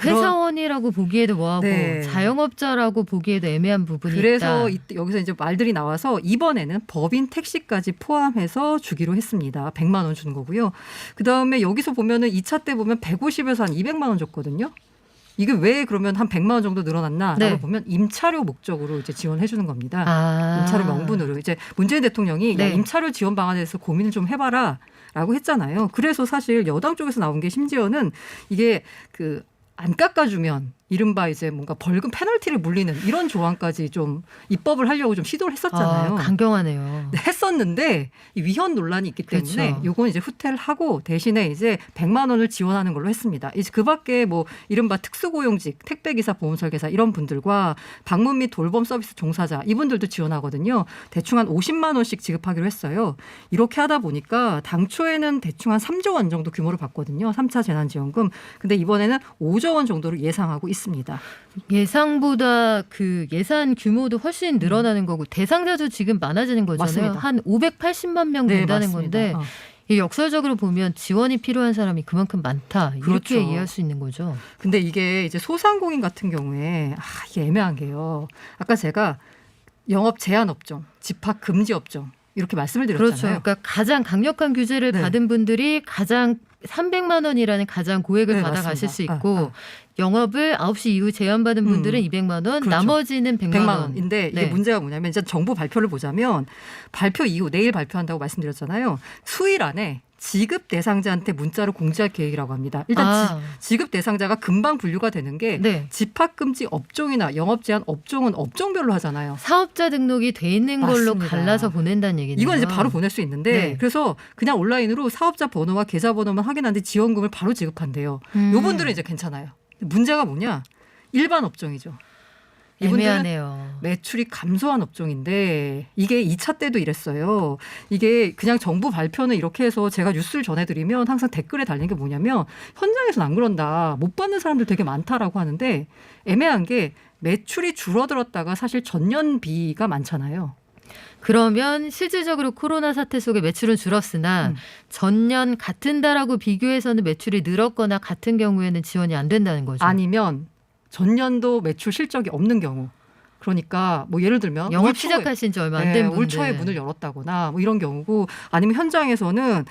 회사원이라고 보기에도 뭐하고 네. 자영업자라고 보기에도 애매한 부분이 그래서 있다. 여기서 이제 말들이 나와서 이번에는 법인 택시까지 포함해서 주기로 했습니다. 100만 원 주는 거고요. 그다음에 여기서 보면은 2차 때 보면 150에서 한 200만 원 줬거든요. 이게 왜 그러면 한 100만 원 정도 늘어났나라고 네. 보면 임차료 목적으로 이제 지원해 주는 겁니다. 아. 임차료 명분으로 이제 문재인 대통령이 네. 야, 임차료 지원 방안에 대해서 고민을 좀 해봐라라고 했잖아요. 그래서 사실 여당 쪽에서 나온 게 심지어는 이게 그 안 깎아주면 이른바 이제 뭔가 벌금 페널티를 물리는 이런 조항까지 좀 입법을 하려고 좀 시도를 했었잖아요. 강경하네요. 네, 했었는데 이 위헌 논란이 있기 때문에 그렇죠. 요건 이제 후퇴를 하고 대신에 이제 100만 원을 지원하는 걸로 했습니다. 이제 그밖에 뭐 이른바 특수고용직, 택배기사, 보험설계사 이런 분들과 방문 및 돌봄 서비스 종사자 이분들도 지원하거든요. 대충 한 50만 원씩 지급하기로 했어요. 이렇게 하다 보니까 당초에는 대충 한 3조 원 정도 규모로 받거든요. 3차 재난지원금. 근데 이번에는 5조 원 정도를 예상하고 있습니다. 예상보다 그 예산 규모도 훨씬 늘어나는 거고 대상자도 지금 많아지는 거잖아요. 맞습니다. 한 580만 명 네, 된다는 맞습니다. 건데 이 역설적으로 보면 지원이 필요한 사람이 그만큼 많다. 이렇게 그렇죠. 이해할 수 있는 거죠. 근데 이게 이제 소상공인 같은 경우에 이게 애매한 게요. 아까 제가 영업 제한 업종, 집합 금지 업종 이렇게 말씀을 그렇죠. 드렸잖아요. 그러니까 가장 강력한 규제를 네. 받은 분들이 가장 300만 원이라는 가장 고액을 네, 받아가실 맞습니다. 수 있고 영업을 9시 이후 제한받은 분들은 200만 원, 그렇죠. 나머지는 100만 원. 원인데 이게 네. 문제가 뭐냐면 이제 정부 발표를 보자면 발표 이후 내일 발표한다고 말씀드렸잖아요. 수일 안에 지급 대상자한테 문자로 공지할 계획이라고 합니다. 일단 지급 대상자가 금방 분류가 되는 게 네. 집합금지 업종이나 영업 제한 업종은 업종별로 하잖아요. 사업자 등록이 돼 있는 걸로 맞습니다. 갈라서 보낸다는 얘기네요. 이건 이제 바로 보낼 수 있는데 네. 그래서 그냥 온라인으로 사업자 번호와 계좌 번호만 확인하는데 지원금을 바로 지급한대요. 요분들은 이제 괜찮아요. 문제가 뭐냐? 일반 업종이죠. 이분들은 애매하네요. 매출이 감소한 업종인데 이게 2차 때도 이랬어요. 이게 그냥 정부 발표는 이렇게 해서 제가 뉴스를 전해드리면 항상 댓글에 달린 게 뭐냐면 현장에서는 안 그런다. 못 받는 사람들 되게 많다라고 하는데 애매한 게 매출이 줄어들었다가 사실 전년비가 많잖아요. 그러면 실질적으로 코로나 사태 속에 매출은 줄었으나 전년 같은 달하고 비교해서는 매출이 늘었거나 같은 경우에는 지원이 안 된다는 거죠. 아니면 전년도 매출 실적이 없는 경우. 그러니까 뭐 예를 들면 영업 올 초에, 시작하신 지 얼마 안 된 분들. 올 초에 문을 열었다거나 뭐 이런 경우고 아니면 현장에서는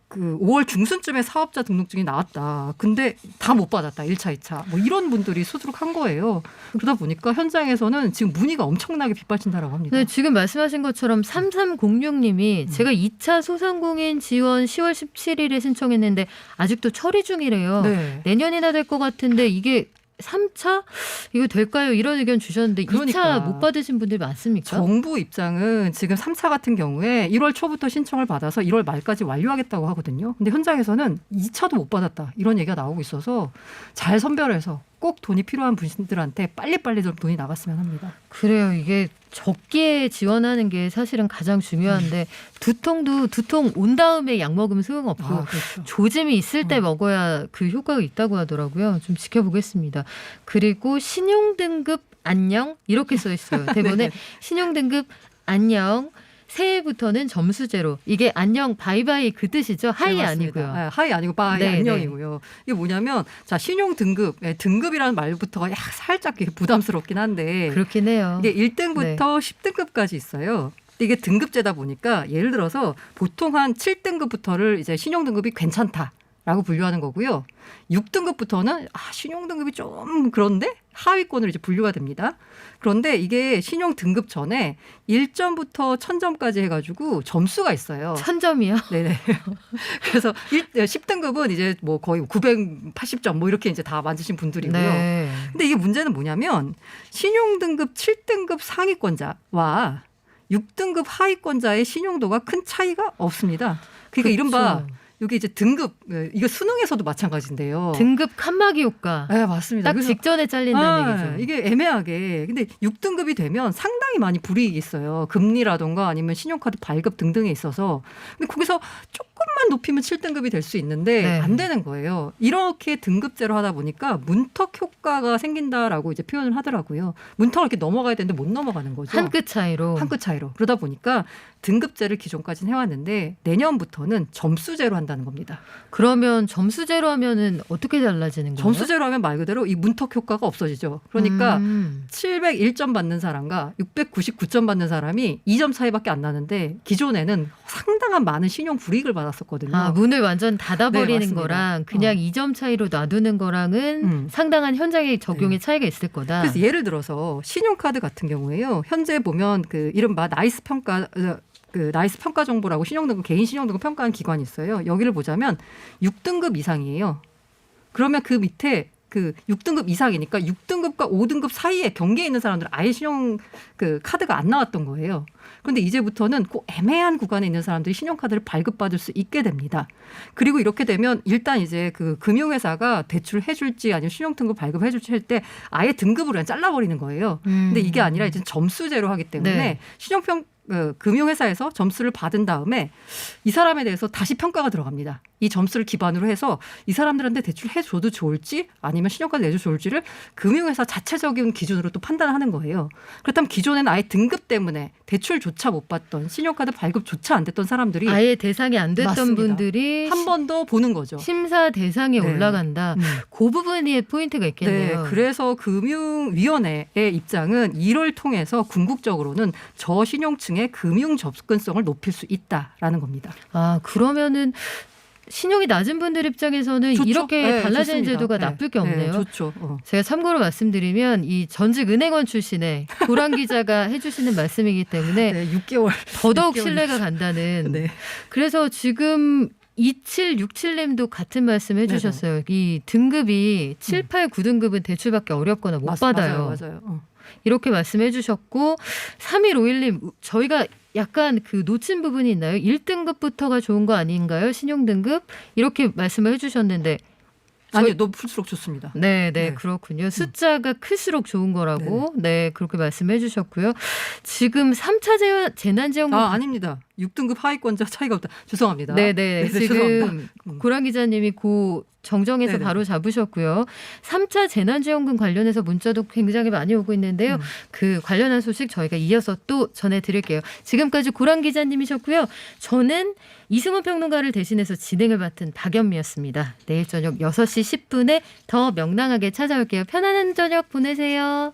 그 5월 중순쯤에 사업자 등록증이 나왔다. 근데 다 못 받았다. 1차, 2차. 뭐 이런 분들이 수두룩한 거예요. 그러다 보니까 현장에서는 지금 문의가 엄청나게 빗발친다라고 합니다. 네, 지금 말씀하신 것처럼 3306님이 제가 2차 소상공인 지원 10월 17일에 신청했는데 아직도 처리 중이래요. 네. 내년이나 될 것 같은데 이게 3차? 이거 될까요? 이런 의견 주셨는데 그러니까. 2차 못 받으신 분들 많습니까? 정부 입장은 지금 3차 같은 경우에 1월 초부터 신청을 받아서 1월 말까지 완료하겠다고 하거든요. 근데 현장에서는 2차도 못 받았다. 이런 얘기가 나오고 있어서 잘 선별해서 꼭 돈이 필요한 분들한테 빨리빨리 좀 돈이 나갔으면 합니다. 그래요. 이게 적기에 지원하는 게 사실은 가장 중요한데 두통도 두통 온 다음에 약 먹으면 소용없고 그렇죠. 조짐이 있을 때 먹어야 그 효과가 있다고 하더라고요. 좀 지켜보겠습니다. 그리고 신용등급 안녕 이렇게 써 있어요. 대본에 네. 신용등급 안녕. 새해부터는 점수제로. 이게 안녕 바이바이 그 뜻이죠. 하이 네, 맞습니다. 아니고요. 네, 하이 아니고 바이 네, 안녕이고요. 이게 뭐냐면 자 신용 등급, 등급이라는 말부터가 살짝 부담스럽긴 한데 그렇긴 해요. 이게 1등부터 10등급까지 있어요. 이게 등급제다 보니까 예를 들어서 보통 한 7등급부터를 이제 신용 등급이 괜찮다라고 분류하는 거고요. 6등급부터는 신용 등급이 좀 그런데 하위권으로 이제 분류가 됩니다. 그런데 이게 신용 등급 전에 1점부터 1000점까지 해가지고 점수가 있어요. 1000점이요? 네네. 그래서 10등급은 이제 뭐 거의 980점 뭐 이렇게 이제 다 맞으신 분들이고요. 네. 근데 이게 문제는 뭐냐면 신용 등급 7등급 상위권자와 6등급 하위권자의 신용도가 큰 차이가 없습니다. 그러니까 이른바 여기 이제 등급 이거 수능에서도 마찬가지인데요. 등급 칸막이 효과. 네, 맞습니다. 딱 직전에 잘린다는 얘기죠. 이게 애매하게 근데 6등급이 되면 상당히 많이 불이익이 있어요. 금리라던가 아니면 신용카드 발급 등등에 있어서. 근데 거기서 조금만 높이면 7등급이 될 수 있는데 네. 안 되는 거예요. 이렇게 등급제로 하다 보니까 문턱 효과가 생긴다라고 이제 표현을 하더라고요. 문턱을 이렇게 넘어가야 되는데 못 넘어가는 거죠. 한 끗 차이로. 한 끗 차이로. 그러다 보니까 등급제를 기존까지는 해왔는데 내년부터는 점수제로 한다는 겁니다. 그러면 점수제로 하면은 어떻게 달라지는 거예요? 점수제로 하면 말 그대로 이 문턱 효과가 없어지죠. 그러니까 701점 받는 사람과 699점 받는 사람이 2점 차이밖에 안 나는데 기존에는 상당한 많은 신용 불이익을 받았어요. 받았었거든요. 아, 문을 완전 닫아버리는 네, 맞습니다. 거랑 그냥 2점 차이로 놔두는 거랑은 상당한 현장의 적용의 차이가 있을 거다. 그래서 예를 들어서 신용카드 같은 경우에요. 현재 보면 그 이른바 나이스 평가 정보라고 신용등급 개인 신용등급 평가하는 기관이 있어요. 여기를 보자면 6등급 이상이에요. 그러면 그 밑에 그 6등급 이상이니까 6등급과 5등급 사이에 경계에 있는 사람들은 아예 신용 그 카드가 안 나왔던 거예요. 그런데 이제부터는 꼭 애매한 구간에 있는 사람들이 신용카드를 발급받을 수 있게 됩니다. 그리고 이렇게 되면 일단 이제 그 금융회사가 대출을 해줄지 아니면 신용등급 발급해줄지 할 때 아예 등급을 그냥 잘라버리는 거예요. 근데 이게 아니라 이제 점수제로 하기 때문에 네. 금융회사에서 점수를 받은 다음에 이 사람에 대해서 다시 평가가 들어갑니다. 이 점수를 기반으로 해서 이 사람들한테 대출 해줘도 좋을지 아니면 신용카드 내줘도 좋을지를 금융회사 자체적인 기준으로 또 판단하는 거예요. 그렇다면 기존에는 아예 등급 때문에 대출조차 못 받던 신용카드 발급조차 안 됐던 사람들이 아예 대상이 안 됐던 맞습니다. 분들이 한 번 더 보는 거죠. 심사 대상에 네. 올라간다. 그 부분이 포인트가 있겠네요. 네, 그래서 금융위원회의 입장은 이를 통해서 궁극적으로는 저신용층의 금융 접근성을 높일 수 있다라는 겁니다. 아, 그러면은 신용이 낮은 분들 입장에서는 좋죠. 이렇게 네, 달라지는 좋습니다. 제도가 네. 나쁠 게 없네요. 네, 좋죠. 제가 참고로 말씀드리면 이 전직 은행원 출신의 고란 기자가 해주시는 말씀이기 때문에 네, 6개월 더더욱 6개월. 신뢰가 간다는. 네. 그래서 지금 2767님도 같은 말씀 해주셨어요. 이 등급이 7, 8, 9등급은 대출받기 어렵거나 못 받아요. 맞아요. 이렇게 말씀해 주셨고 3151님 저희가 약간 그 놓친 부분이 있나요? 1등급부터가 좋은 거 아닌가요? 신용등급? 이렇게 말씀을 해주셨는데 아니요, 높을수록 좋습니다. 네, 네. 그렇군요. 숫자가 클수록 좋은 거라고 네 그렇게 말씀해 주셨고요. 지금 3차 재난지원금 아닙니다. 6등급 하위권자 차이가 없다. 죄송합니다. 네네. 지금 죄송합니다. 고란 기자님이 고 정정해서 네네. 바로 잡으셨고요. 3차 재난지원금 관련해서 문자도 굉장히 많이 오고 있는데요. 그 관련한 소식 저희가 이어서 또 전해드릴게요. 지금까지 고란 기자님이셨고요. 저는 이승훈 평론가를 대신해서 진행을 맡은 박연미였습니다. 내일 저녁 6시 10분에 더 명랑하게 찾아올게요. 편안한 저녁 보내세요.